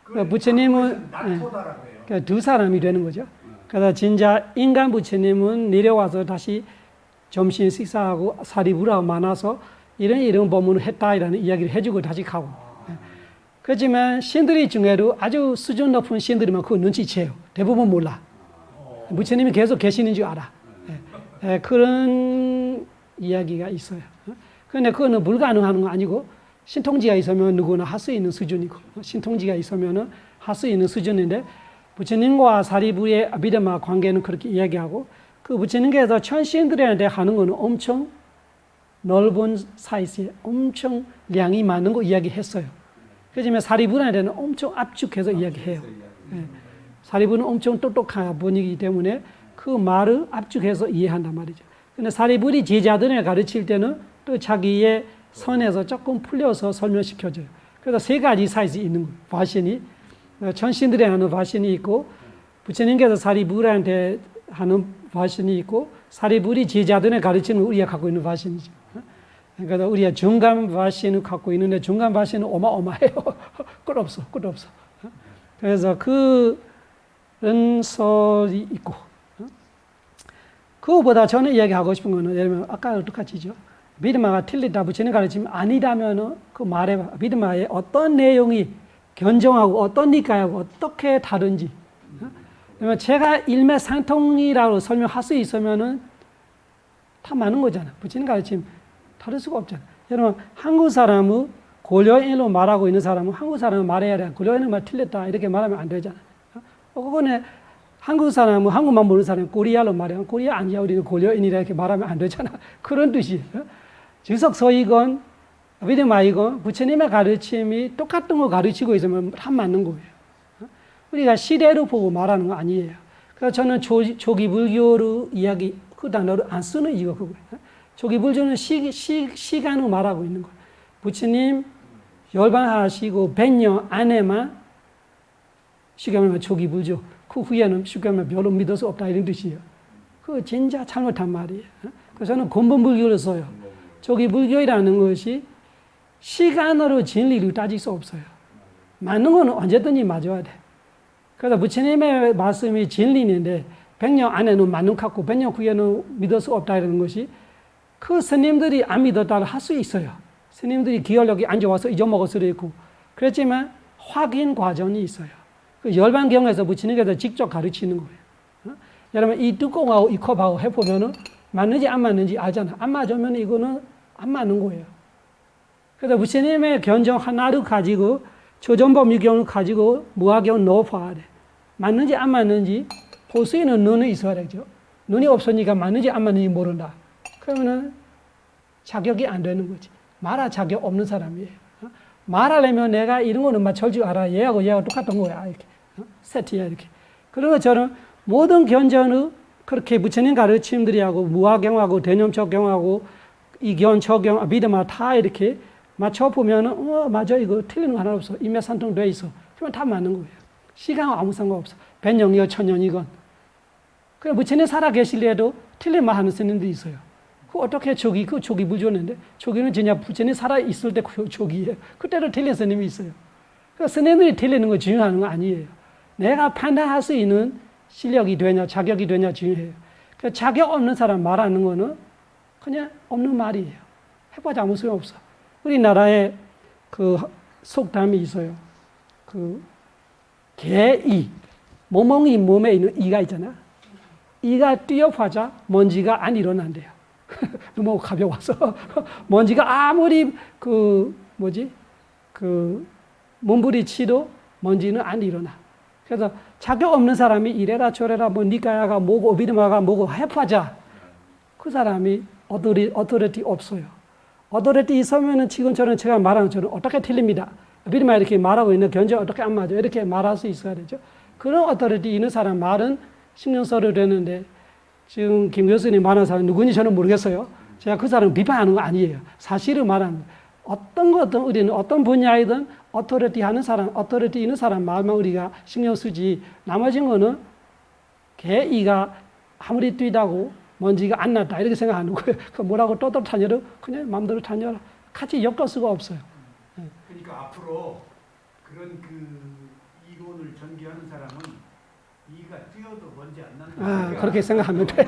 그러니까 부처님은
나토다라고 해요.
그러니까 두 사람이 되는 거죠. 그래서 진짜 인간 부처님은 내려와서 다시 점심 식사하고 사리부라고 만나서 이런 법문을 했다라는 이야기를 해주고 다시 가고. 그렇지만 신들 중에도 아주 수준 높은 신들이면 그거 눈치채요. 대부분 몰라. 부처님이 계속 계시는 줄 알아. 그런 이야기가 있어요. 그런데 그거는 불가능한 건 아니고 신통지가 있으면 누구나 할 수 있는 수준이고 신통지가 있으면 할 수 있는 수준인데 부처님과 사리부의 아비다마 관계는 그렇게 이야기하고 그 부처님께서 천신들한테 하는 거는 엄청 넓은 사이즈에 엄청 량이 많은 거 이야기했어요. 그렇지만 사리부한테는 엄청 압축해서 이야기해요. 사리부는 엄청 똑똑한 분이기 때문에 그 말을 압축해서 이해한단 말이죠. 근데 사리부리 제자들을 가르칠 때는 또 자기의 선에서 조금 풀려서 설명시켜줘요. 그래서 세 가지 사이즈 있는 거예요. 화신이 천신들에 하는 화신이 있고 부처님께서 사리부리한테 하는 화신이 있고 사리부리 제자들을 가르치는 우리가 갖고 있는 화신이죠. 그러니까 우리가 중간 화신을 갖고 있는데 중간 화신은 어마어마해요. 끝 없어. 그래서 그런 설이 있고 그거보다 저는 이야기하고 싶은 거는 예를 들면 아까랑 똑같이죠. 비드마가 틀리다 부처님 가르치면 아니다면은 그 말에 비드마의 어떤 내용이 견정하고 어떤 니까하고 어떻게 다른지. 그러면 제가 일맥상통이라고 설명할 수 있으면은 다 맞는 거잖아. 부처님 가르치면 다를 수가 없잖아. 여러분 한국 사람은 고려인으로 말하고 있는 사람은 한국 사람은 말해야 돼. 고려인은 말 틀렸다 이렇게 말하면 안 되잖아. 그거는 한국 사람은 한국만 모르는 사람은 코리아로 말하면 코리아 아니야 우리는 고려인이라 이렇게 말하면 안 되잖아. 그런 뜻이에요. 즉석서이건 비드마이건 부처님의 가르침이 똑같은 거 가르치고 있으면 다 맞는 거예요. 우리가 시대로 보고 말하는 거 아니에요. 그래서 저는 조기 불교로 이야기 그 단어를 안 쓰는 이유가 그거예요. 조기 불교는 시간을 말하고 있는 거예요. 부처님 열반하시고 100년 안에만 시간을 조기 불교. 그 후에는 시간을 별로 믿을 수 없다 이런 뜻이에요. 그거 진짜 잘못한 말이에요. 그래서 저는 근본 불교를 써요. 조기 불교라는 것이 시간으로 진리를 따질 수 없어요. 맞는 건 언제든지 맞아야 돼. 그래서 부처님의 말씀이 진리인데 100년 안에는 맞는 것 같고 100년 후에는 믿을 수 없다 이런 것이 그 스님들이 안 믿었다고 할 수 있어요. 스님들이 기억력이 안 좋아서 잊어먹을 수도 있고 그렇지만 확인 과정이 있어요. 그 열반경에서 부처님께서 직접 가르치는 거예요. 여러분 이 뚜껑하고 이 컵하고 해보면은 맞는지 안 맞는지 알잖아. 안 맞으면 이거는 안 맞는 거예요. 그래서 부처님의 견정 하나를 가지고 조전법 유경을 가지고 무화경 넣어봐야 돼. 맞는지 안 맞는지 볼 수 있는 눈이 있어야 되죠. 눈이 없으니까 맞는지 안 맞는지 모른다. 그러면은 자격이 안 되는 거지. 말할 자격 없는 사람이에요. 말하려면 내가 이런 거는 맞출 줄 알아. 얘하고 똑같은 거야. 이렇게. 세트야, 이렇게. 그런 것처럼 모든 견전을 그렇게 부처님 가르침들이 하고 무화경하고 대념적경하고 이견, 저경, 비드마 다 이렇게 맞춰보면은, 맞아. 이거 틀리는 거 하나 없어. 인맥상통 돼 있어. 그러면 다 맞는 거예요. 시간과 아무 상관없어. 100년이건 1000년이건. 그래, 부처님 살아 계실래도 틀린 말 하는 스님들이 있어요. 그 어떻게 조기 불조는데 조기는 진짜 부처님 살아 있을 때 조기예요. 그때도 틀린 스님이 있어요. 그 스님들이 틀리는 거 중요한 거 아니에요. 내가 판단할 수 있는 실력이 되냐 자격이 되냐 중요해요. 그 자격 없는 사람 말하는 거는 그냥 없는 말이에요. 해봐도 아무 소용 없어. 우리나라에 그 속담이 있어요. 그 개이 모멍이 몸에 있는 이가 있잖아. 이가 뛰어봐자 먼지가 안 일어난대요. 너무 가벼워서 먼지가 아무리 몸부리치도 먼지는 안 일어나. 그래서 자격 없는 사람이 이래라 저래라 뭐 니까야가 뭐고 오비드마가 뭐고 해봐자 그 사람이 어토리티 없어요. 어토리티 있으면은 지금처럼 제가 말하는 것처럼 어떻게 틀립니다. 오비드마 이렇게 말하고 있는 견제 어떻게 안 맞아요. 이렇게 말할 수 있어야 되죠. 그런 어토리티 있는 사람 말은 신경 써도 되는데 지금 김 교수님 말하는 사람 누군지 저는 모르겠어요. 제가 그 사람 비판하는 거 아니에요. 사실을 말하는 거예요. 어떤 거든 우리는 어떤 분야이든 어토리티 있는 사람 말만 우리가 신경 쓰지 나머진 거는 개이가 아무리 뛰다고 먼지가 안 났다 이렇게 생각하는 거예요. 그 뭐라고 떠들어 다녀도 그냥 마음대로 다녀라. 같이 엮을 수가 없어요.
그러니까 앞으로 그런 그 이론을 전개하는 사람은 이가 뛰어도 먼지 안 난다.
그렇게 생각하면 돼.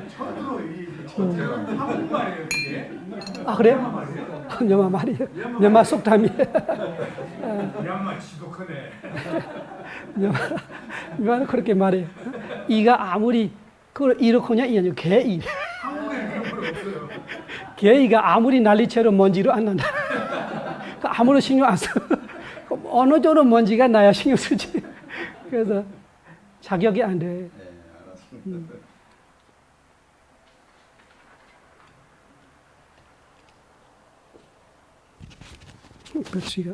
처음으로 한국말이에요, 그게.
그래요?
말이에요.
녀마 말이에요. 녀마 속담이에요.
얌마 지독하네.
녀마는 그렇게 말해요. 이가 아무리 그걸 이렇거냐 이 아니고 개이.
한국에는 그런 거 없어요.
개이가 아무리 난리처럼 먼지로 안 난다. 아무런 신경 안 써. 어느 정도 먼지가 나야 신경 쓰지. 그래서 자격이 안 돼.
네, 알았습니다.
글씨가.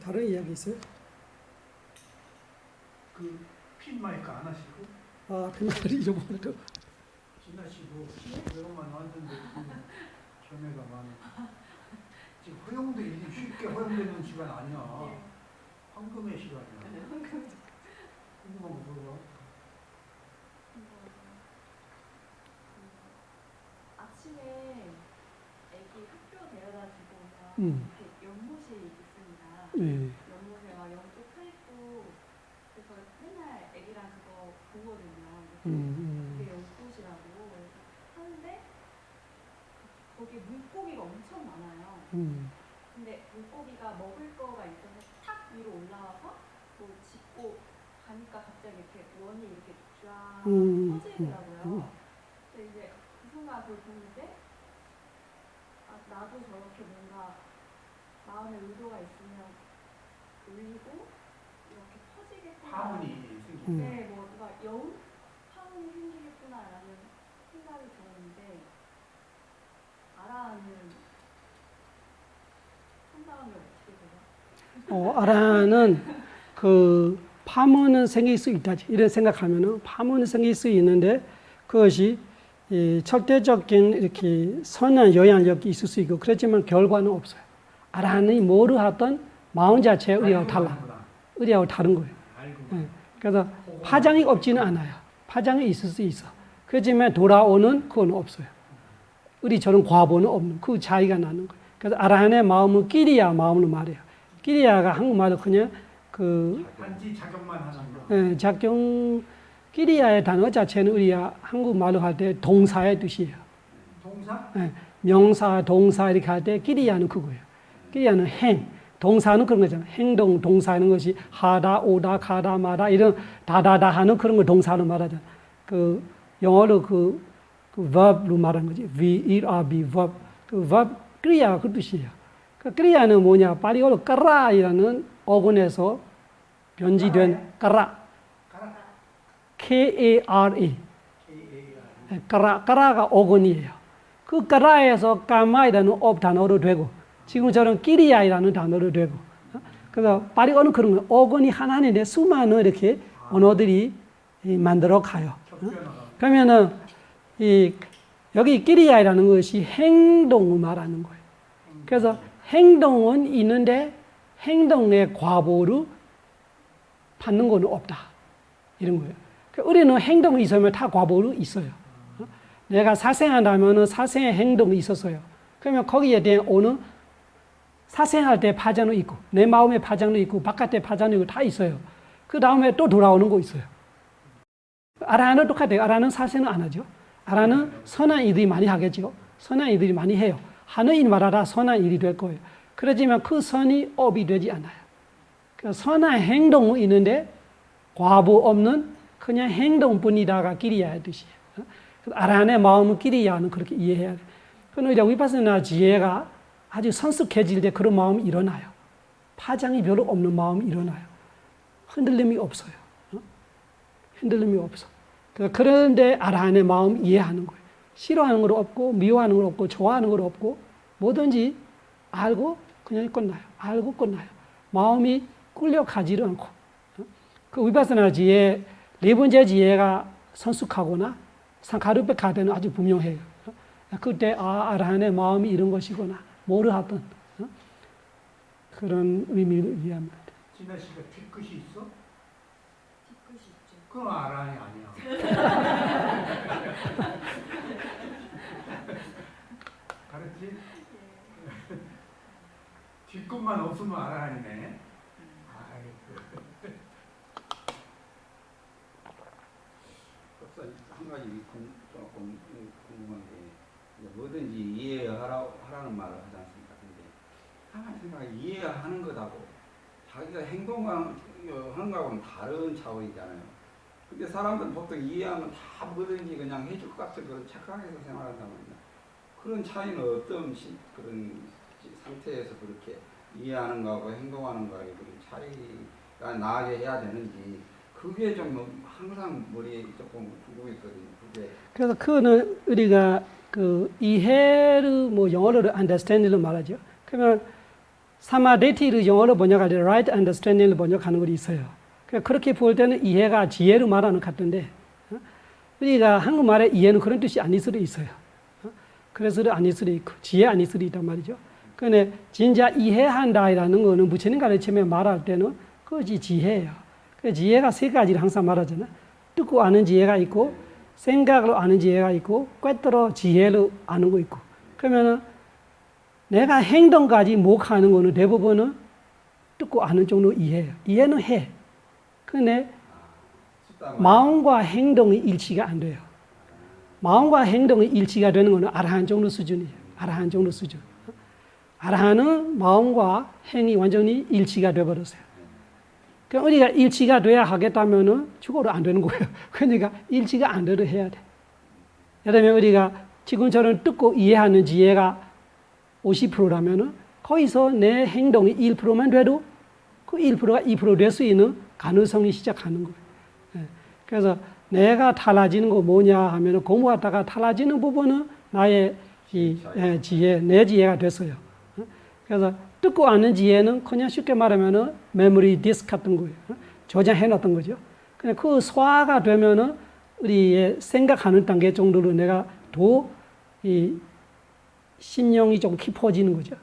다른 이야기 있어요?
그 핀 마이크 안 하시고
그 말이 잊어버려도.
지나시고 외국만 왔는데 견해가 많아. 지금 허용돼 이게 쉽게 허용되는 시간 아니야. 황금의 시간이야. 궁금한 거 물어봐.
아침에 애기 학교 데려다 주고 오면
음.
이렇게 연못이 있습니다.
네.
연못에 막 연꽃 펴있고 그래서 맨날 애기랑 그거 보거든요. 그게 연꽃이라고 하는데 거기 물고기가 엄청 많아요. 근데 물고기가 먹을 거가 있어서 탁 위로 올라와서 뭐 짚고 가니까 갑자기 이렇게 원이 이렇게 쫙 퍼지더라고요. 근데 이제 그 순간 그걸 보는데 나도 저렇게 뭔가 마음에 의도가 있으면 울리고 이렇게 퍼지겠구나.
파문이 생기.
네, 뭐 누가 여운 파문이 생기겠구나라는 생각이 들었는데 아라는 상담하면 어떻게 돼요?
아라는 그 파문은 생길 수 있다. 이런 생각하면은 파문은 생길 수 있는데 그것이 절대적인 이렇게 선한 영향력이 있을 수 있고 그렇지만 결과는 없어요. 아라는 뭐를 하든 마음 자체가 우리하고 달라. 우리하고 다른 거예요. 그래서 파장이 없지는 않아요. 파장이 있을 수 있어. 그렇지만 돌아오는 그건 없어요. 우리처럼 과보는 없는 그 차이가 나는 거예요. 그래서 아라한의 마음은 끼리야 마음으로 말해요. 끼리야가 한국말로 그냥 그
단지 작용만 하는 거.
작용 끼리야의 단어 자체는 우리가 한국말로 할 때 동사의 뜻이에요.
동사?
명사, 동사 이렇게 할 때 끼리야는 그거예요. 끼리야는 행, 동사는 그런 거잖아요. 행동, 동사 하는 것이 하다, 오다, 가다, 마다 이런 다다다 하는 그런 걸 동사로 말하잖아요. 그 영어로 그 verb로 말하는 거지. we, eat, are, be, verb. 그 verb 끼리야가 그 뜻이에요. 그 끼리야는 뭐냐? 파리어로 까라이라는 어근에서 변지된 까라. K-A-R-A. 까라가 어근이에요. 그 까라에서 까마이라는 업 단어로 되고 지금처럼 끼리야이라는 단어로 되고 그래서 파리어는 그런 거예요. 어근이 하나인데 수많은 이렇게 언어들이 만들어 가요. 그러면은 여기 끼리야이라는 것이 행동을 말하는 거예요. 그래서 행동은 있는데 행동의 과보를 받는 건 없다. 이런 거예요. 우리는 행동이 있으면 다 과보로 있어요. 내가 사생한다면 사생의 행동이 있었어요. 그러면 거기에 대한 오는 사생할 때 파장도 있고 내 마음의 파장도 있고 바깥의 파장도 있고 다 있어요. 그 다음에 또 돌아오는 거 있어요. 아라는 똑같아요. 아라는 사생은 안 하죠. 아라는 선한 일이 많이 하겠죠. 선한 일들이 많이 해요. 하는 일마다 선한 일이 될 거예요. 그렇지만 그 선이 업이 되지 않아요. 그러니까 선한 행동은 있는데 과보 없는 그냥 행동뿐이다가 끼리야의 뜻이에요. 아라한의 마음은 끼리야는 그렇게 이해해야 돼요. 그럼 이제 위파스나 지혜가 아주 성숙해질 때 그런 마음이 일어나요. 파장이 별로 없는 마음이 일어나요. 흔들림이 없어요. 흔들림이 없어. 그런데 아라한의 마음 이해하는 거예요. 싫어하는 건 없고 미워하는 건 없고 좋아하는 건 없고 뭐든지 알고 그냥 끝나요. 알고 끝나요. 마음이 끌려가지를 않고. 그 위파스나 지혜, 네 번째 지혜가 성숙하거나 상카르페 가되는 아주 분명해요. 그때 아라한의 마음이 이런 것이구나. 뭐를 하든 그런 의미를 이해합니다.
진아 씨가 뒤끝이 있어?
뒤끝이 있죠.
그건 아라한이 아니야. 알았지?
예.
뒤끝만 없으면 아라한이네. 아이고.
그래서 한 가지 조금 궁금한 게 이제 뭐든지 이해하라는 말을 하지 않습니까? 근데 하나님 생각에 이해하는 것하고 자기가 행동하는 거하고는 다른 차원이잖아요. 근데 사람들은 보통 이해하면 다 뭐든지 그냥 해줄 것 같은 그런 착각해서 생활한단 말이야. 그런 차이는 어떤 그런 상태에서 그렇게 이해하는 거하고 행동하는 거하고 그런 차이가 나게 해야 되는지 그게 좀 항상 머리에 조금 궁금했거든요. 그게
그래서 그거는 우리가 그 이해를 뭐 영어로 understanding을 말하죠. 그러면 사마데티를 영어로 번역할 때 right understanding을 번역하는 것이 있어요. 그렇게 볼 때는 이해가 지혜로 말하는 것 같은데 우리가 한국말에 이해는 그런 뜻이 아닐 수도 있어요. 그래서 아닐 수도 있고 지혜 아닐 수도 있단 말이죠. 근데 진짜 이해한다라는 거는 부처님 가르침에 말할 때는 그것이 지혜예요. 그 지혜가 세 가지를 항상 말하잖아요. 듣고 아는 지혜가 있고 생각으로 아는 지혜가 있고 꿰뚫어 지혜로 아는 거 있고. 그러면은 내가 행동까지 못하는 거는 대부분은 듣고 아는 정도 이해예요. 이해는 해. 근데 마음과 행동이 일치가 안 돼요. 마음과 행동이 일치가 되는 거는 아라한 정도 수준이에요. 아라한 정도 수준. 아라한은 마음과 행이 완전히 일치가 되어버렸어요. 그러니까 우리가 일치가 돼야 하겠다면은 죽어도 안 되는 거예요. 그러니까 일치가 안 돼도 해야 돼. 예를 들면 우리가 지금처럼 듣고 이해하는 지혜가 50%라면은 거기서 내 행동이 1%만 돼도 그 1%가 2% 될 수 있는 가능성이 시작하는 거예요. 그래서 내가 달라지는 거 뭐냐 하면은 공부하다가 달라지는 부분은 나의 지혜, 내 지혜가 됐어요. 그래서 듣고 아는 지혜는 그냥 쉽게 말하면은 메모리 디스크 같은 거예요. 저장해 놨던 거죠. 근데 그 소화가 되면은 우리의 생각하는 단계 정도로 내가 더 이 신령이 좀 깊어지는 거죠.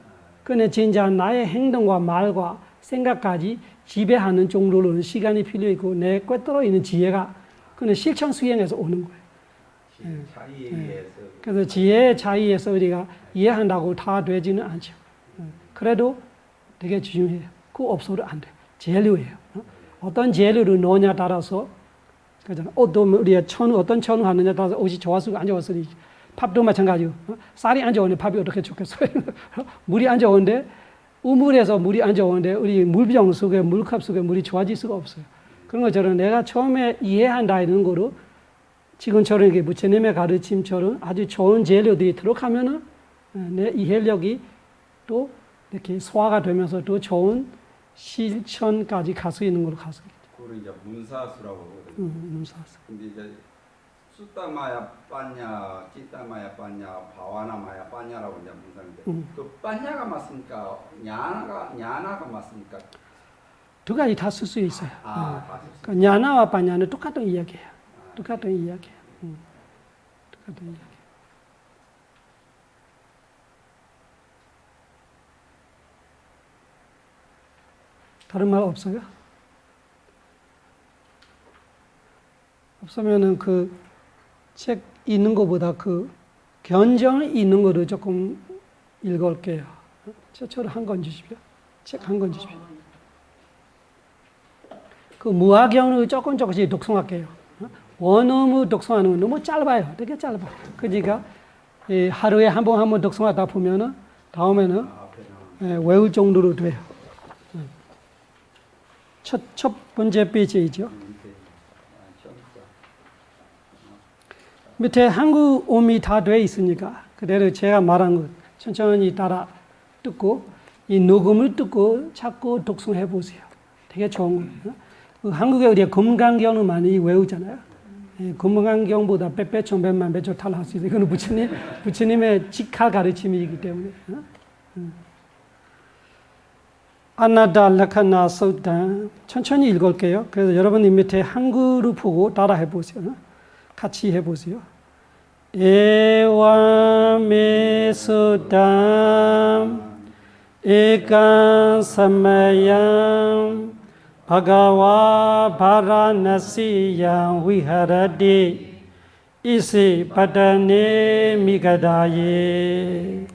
근데 진짜 나의 행동과 말과 생각까지 지배하는 정도로는 시간이 필요했고 내 꿰뚫어 있는 지혜가 그는 실천 수행에서 오는 거예요.
차이에 의해서
그래서 지혜의 차이에서 우리가 이해한다고 다 되지는 않죠. 그래도 되게 중요해요. 그거 없어도 안 돼. 재료예요. 어떤 재료를 넣느냐 따라서 그잖아. 옷도 우리가 어떤 천우 하느냐 따라서 옷이 좋았을까 안 좋았을까. 밥도 마찬가지고. 쌀이 안 좋은데 밥이 어떻게 좋겠어요. 물이 안 좋은데 우물에서 물이 안 좋은데 우리 물병 속에 물컵 속에 물이 좋아질 수가 없어요. 그런 것처럼 내가 처음에 이해한다 이런 거로 지금처럼 이렇게 부처님의 가르침처럼 아주 좋은 재료들이 들어가면은 내 이해력이 또 이렇게 소화가 되면서 또 좋은 실천까지 갈 수 있는 걸로 갈 수 있죠.
그걸 이제 문사수라고 하거든요.
문사수.
근데 이제 수따마야 빠냐, 찌따마야 빠냐, 바와나마야 빠냐라고 이제 문사인데 그 빠냐가 맞습니까? 냐나가 맞습니까?
두 가지 다 쓸 수 있어요.
맞습니다.
그 냐나와 빠냐는 똑같은 이야기예요. 똑같은 이야기예요. 똑같은 이야기. 다른 말 없어요? 없으면은 그 책 읽는 것보다 그 견정 있는 거를 조금 읽어볼게요. 저를 한 권 주십시오. 책 한 권 주십시오. 그 무화경을 조금씩 독송할게요. 원어무 독송하는 건 너무 짧아요. 되게 짧아. 그러니까 하루에 한 번 독송하다 보면은 다음에는 외울 정도로 돼요. 첫 번째 페이지이죠. 밑에 한국 음이 다 돼 있으니까 그대로 제가 말한 것 천천히 따라 듣고 이 녹음을 듣고 자꾸 독송해 보세요. 되게 좋은 거예요. 한국에 우리가 금강경을 많이 외우잖아요. 금강경보다 백배 천배만 배조 탈할 수 있어요. 이거는 부처님의 직하 가르침이기 때문에. 아나다 라카나 소단 천천히 읽을게요. 그래서 여러분 이 밑에 한글을 보고 따라 해보세요. 같이 해보세요. 에와메 소단 에간 사마양 바가와 바라나시양 위하라디 이시 파다네 미가다예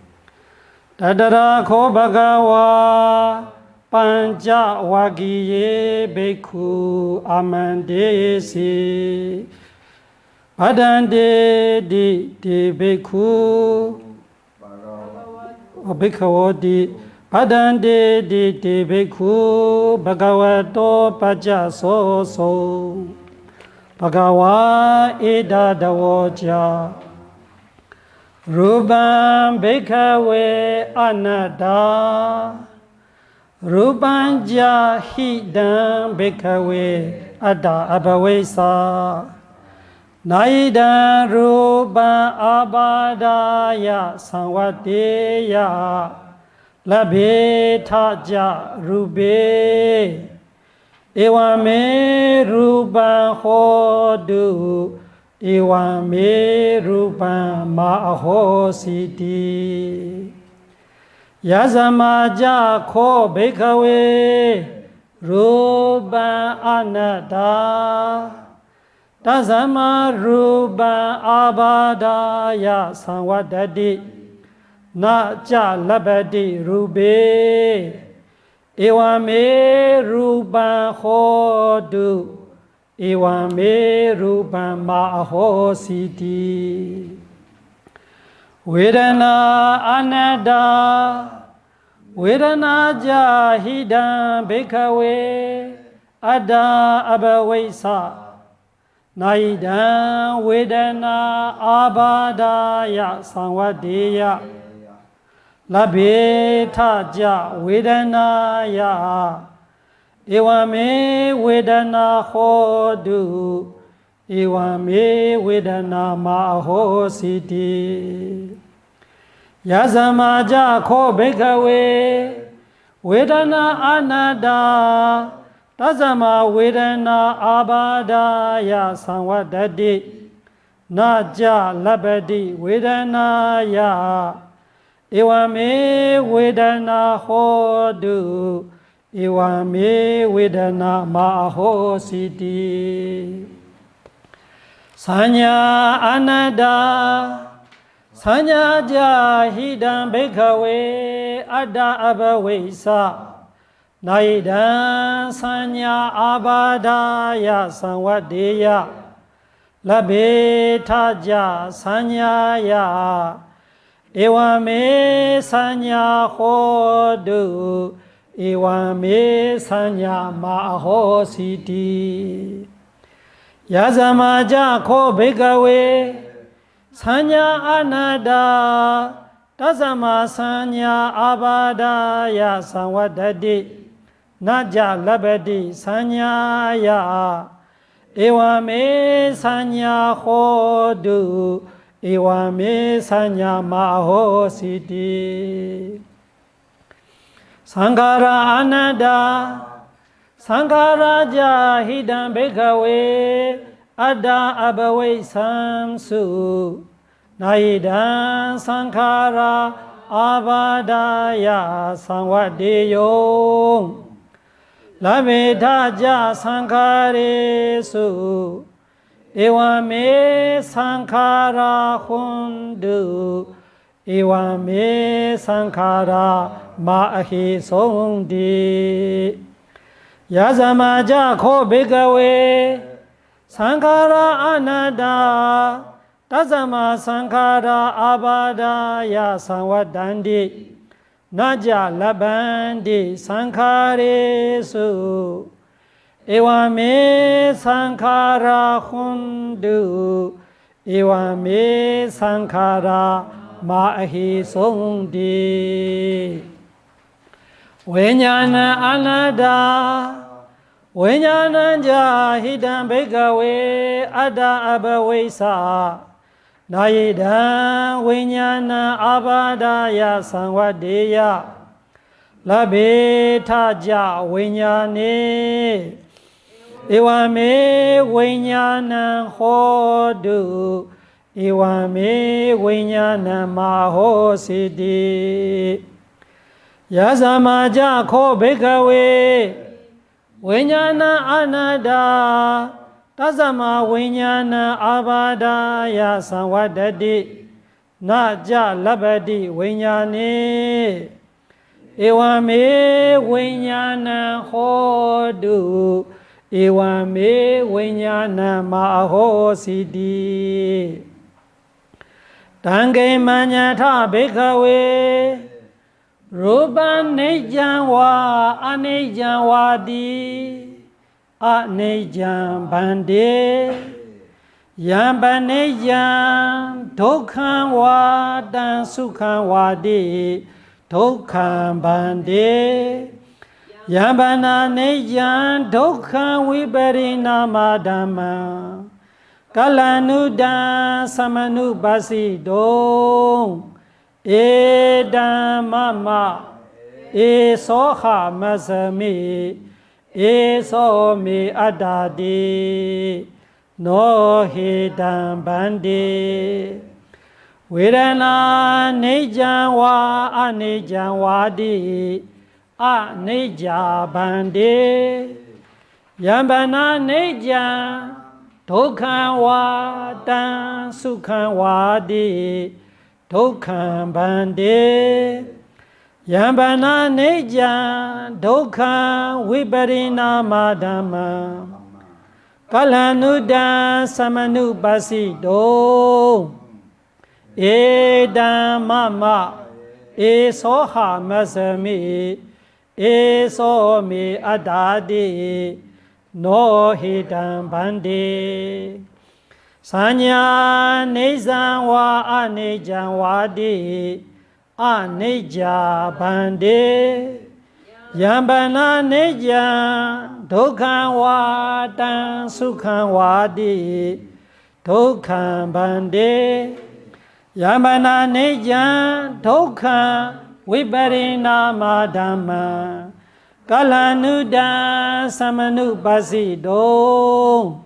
다다라 코바가와 반자와기예 베쿠 아만데시 바단데 디 베쿠 베카워디 바단데 디 베쿠 바가와토 파자소소 바가와 에다다워자 루반 베카웨 아나다 루반자 히단 베카웨 아다 아바웨사 나이단 루반 아바다야 상와데야 라베타자 루베 에와메 루반 호두 에와메 루반 마호시디 야자마자 코 베카웨 루반 아나다 다자마 루반 아바다야 상와다디 나자 라바디 루베 에와메 루반 호두 에와메 루반 마호시디 웨다나 아나다 웨다나자 히단 베카웨 아다 아바웨사 나이단 웨다나 아바다야 상와데야 라베타자 웨다나야 에와메 웨다나 호두 에와메 웨다나 마호시디 야자마자 코베카웨 웨다나 아나다 다자마 웨다나 아바다야 상와다디 나자 라바디 웨다나야 에와메 웨다나 호두 에와메 웨다나 마호시디 사냐 아나다 사냐자 히단 베카웨 아다 아바웨사 나이단 사냐 아바다야 상와데야 라베타자 사냐야 에와메 사냐 호두 에와메 사냐 마호시디 야자마자 코베가웨 사냐 아나다 다자마 사냐 아바다야 상와다디 나자 라바디 사냐야 에와메 사냐 호두 에와메 사냐 마호시디 상가라 아나다 상가라자 히단 베가웨 아다 아바웨 삼수 나이단 상가라 아바다야 상와데용 라메다자 상가레수 에와메 상카라 혼두 에와메 상카라 마히송디 야자마자 코베가웨 상카라 아나다 다자마 상카라 아바다야 상와단디 나자 라반디 상카레수 에와메 상카라 혼두 에와메 상카라 마히송디 왜냐나 아나다 왜냐나 히단 베가웨 아다 아바웨사 나이단 왜냐나 아바다야 상와데야 La beta vinyane Ewame vinyana hodu Ewame vinyana mahosidi Yazamaja ko bekawe Vinyana anada Tazama vinyana abada yasawadadi Naja labadi vinyane Ewame vinyana hodu Ewame vinyana mahosidi Tange manyata bekawe Rupa nejanwa anejanwadi Anejan bande Yambanejan Dokhanwa dan sukhanwadi Dokhan bande Yambana nejan Dokhan viparina madama Kalanudan samanu basido Edam mama Esoha mazami Esomi adadi No hidam bandi Vedana nejanwa anejanwadi Aneja bandi Yambana nejan Dokhanwa dan sukhanwadi Dokhan bande Yambana nejan Dokhan viparina madama Kalanudan samanu basido Edam mama Esoha mazami Esomi adadi No hidam bande Sanya nejanwa anejanwadi Aneja bande Yambana nejan Dokhanwa dan sukhanwadi Dokhan bande Yambana nejan Dokhan viparina madama Kalanudan samanu basido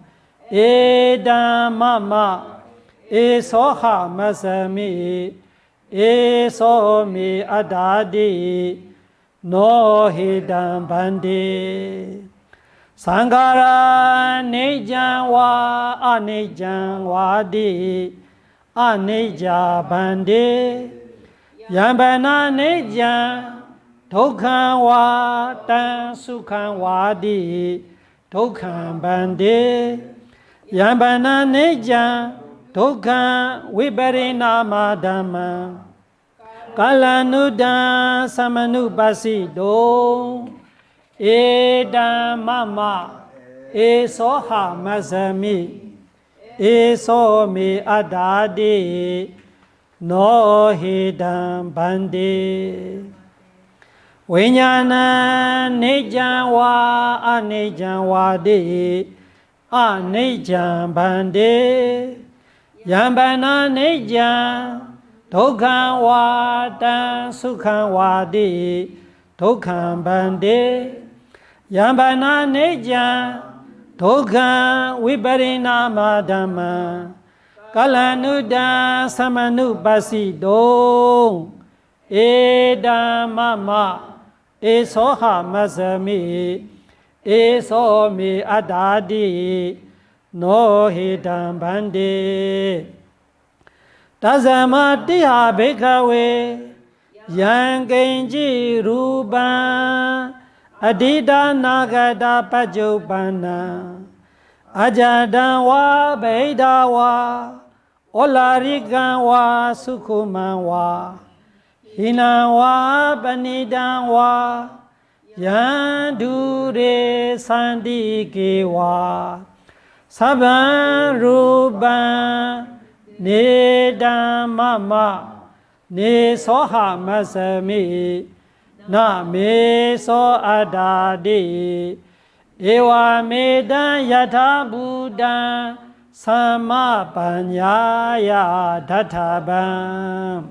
Edam mama Esoha mazami Esomi adadi No hidam bandi Sangara nejanwa anejanwadi Aneja bandi Yambana nejan Dokhanwa dan sukhanwadi Dokhan bande Yambana nejan Dokhan viparina madama Kalanudan samanu basido Edam mama Esoha mazami Esomi adadi No hidam bandi Vinyana nejanwa anejanwadi Anejan bande Yambana nejan Dokhanwa dan sukhanwadi Dokhan bande Yambana nejan Dokhan viparina madama Kalanudan samanu basido Edam mama Esoha mazami Esomi adadi No hidam bande Tazamatiha bekawe Yangenji ruban Adida nagada pajubana Ajadanwa beidawa Olariganwa sukumanwa Hinawa banidanwa Yandure sandikewa Saban ruban Nedam mama Nesoha mazami Na meso adadi Ewa medan yata buddha Sama panyaya databam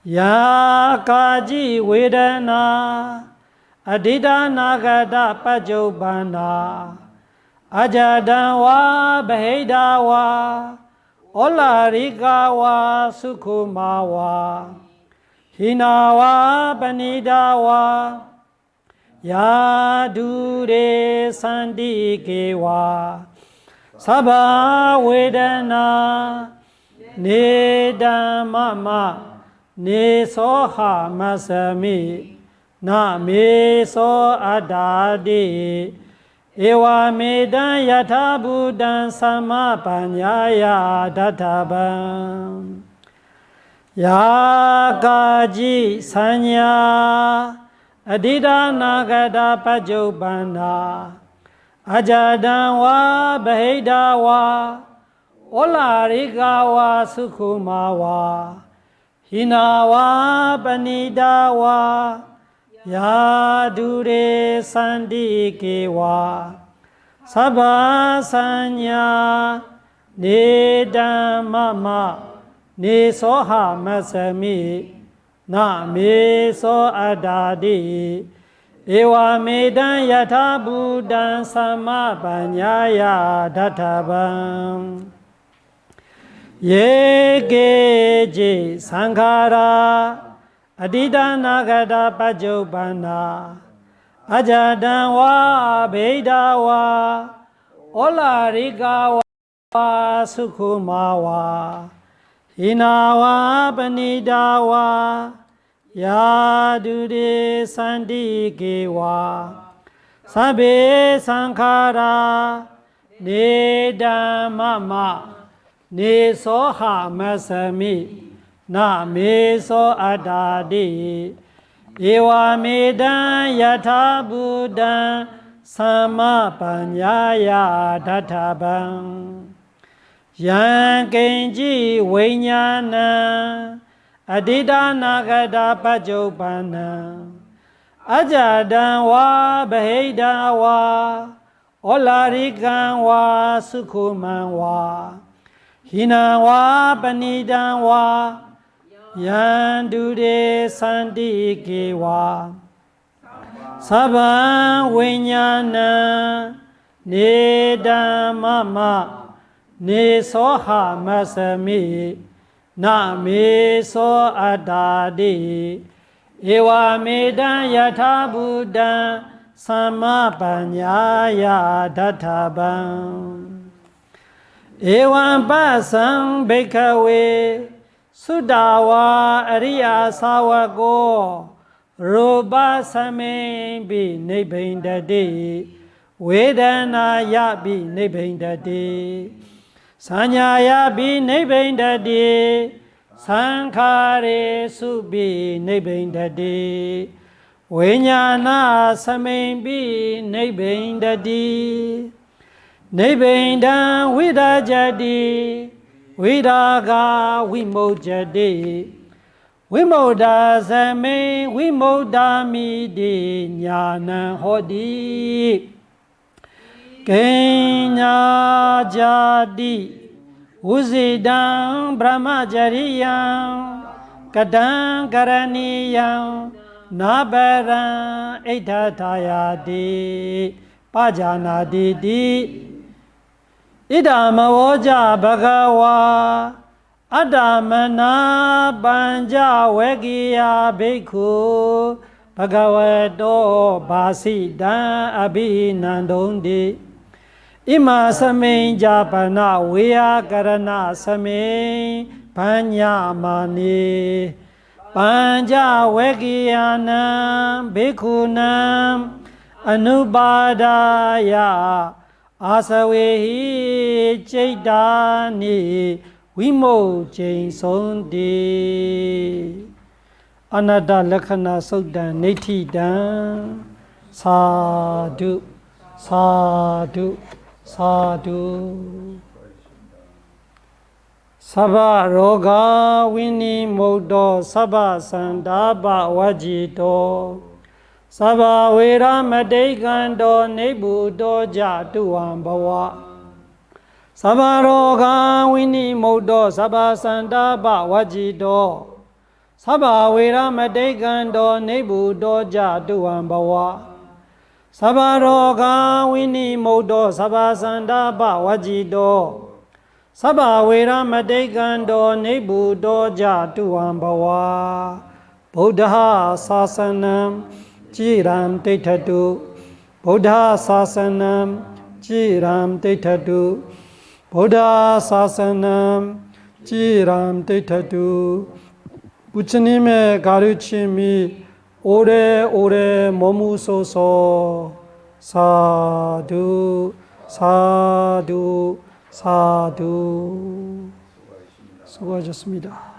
Yakaji Vedana Adidana Gada Pajobana Ajadawa Bahedawa Olarigawa Sukumawa Hinawa Banidawa Yadure Sandikewa Sabha Vedana Nedamama Nesoha Masami Na Meso Adadi Ewa Medan Yata Buddhan Samapanyaya Databam Yagaji Sanya Adida Nagada Pajobana Ajadanwa Bahedawa Olarigawa Sukumawa Hinawa Banidawa Yadure Sandikewa Sabha Sanya Nedamama Nesoha Masami Na Meso Adadi Ewa Medan Yata Buddhan Samapanyaya Databam Yegeje Sankara Adida Nagada Pajobana Ajadanwa Bedawa Olarigawa Sukumawa Hinawa Banidawa Yadure Sandikewa Sabe Sankara Nedamama Nesoha Masami Na Meso Adadi Ewa Medan Yata Buddhan Samapanyaya Databam Yankenji Vinyana Adida Nagada Pajobana Ajadanwa Bahedawa Olariganwa Sukumanwa Hinawa Banidanwa Yandure Sandikewa Sabha Vinyana Nedamama Nesoha Masami Na Meso Adadi Ewa Medan Yata Buddhan Samapanyaya Databam Ewan Pasang Bekawe Sudawa Ariya Sawako Ruba Samembi Nibindadi Vedana Yabi Nibindadi Sanyaya Bi Nibindadi Sankare Subi Nibindadi Vinyana Samembi Nibindadi Nibindan Vidajadi Vidaga Vimojadi Vimoda Zame Vimodamidi Nyana Hodi Kenya Jadi Uzidang Brahmajariyam Kadang Karaniyam Nabaran Edatayadi Pajanadidi Idamawoja Bhagawa Adamana Banja Vegiya Bhikkhu Bhagavato Basidan Abhinandondi Ima Samin Japana Vyakarana Samin Panyamani Panja Vegiyanam Bhikkhunam Anubadaya Asavehi Chaitani Vimochain Sondi Anada Lakhana Suddan Nithidan Sadhu Sadhu Sadhu Sabha Roga Vini Modo Sabha Sandaba Vajito Sabha Vera Madekando Nebudo Jatuam Bawa Sabha Roga Vini Modo Sabha Sandaba Vajito Sabha Veramatikanto Nibuddho Jatuam Bawa Sabha Roga Vini Modo Sabha Sandapa Vajito Sabha Veramatikanto Nibuddho Jatuam Bawa Buddha Sasanam Chiram Tithatu Buddha Sasanam Chiram Tithatu Buddha Sasanam Chiram Tithatu 부처님의 가르침이 오래오래 머무소서. 사두 사두 사두. 수고하셨습니다.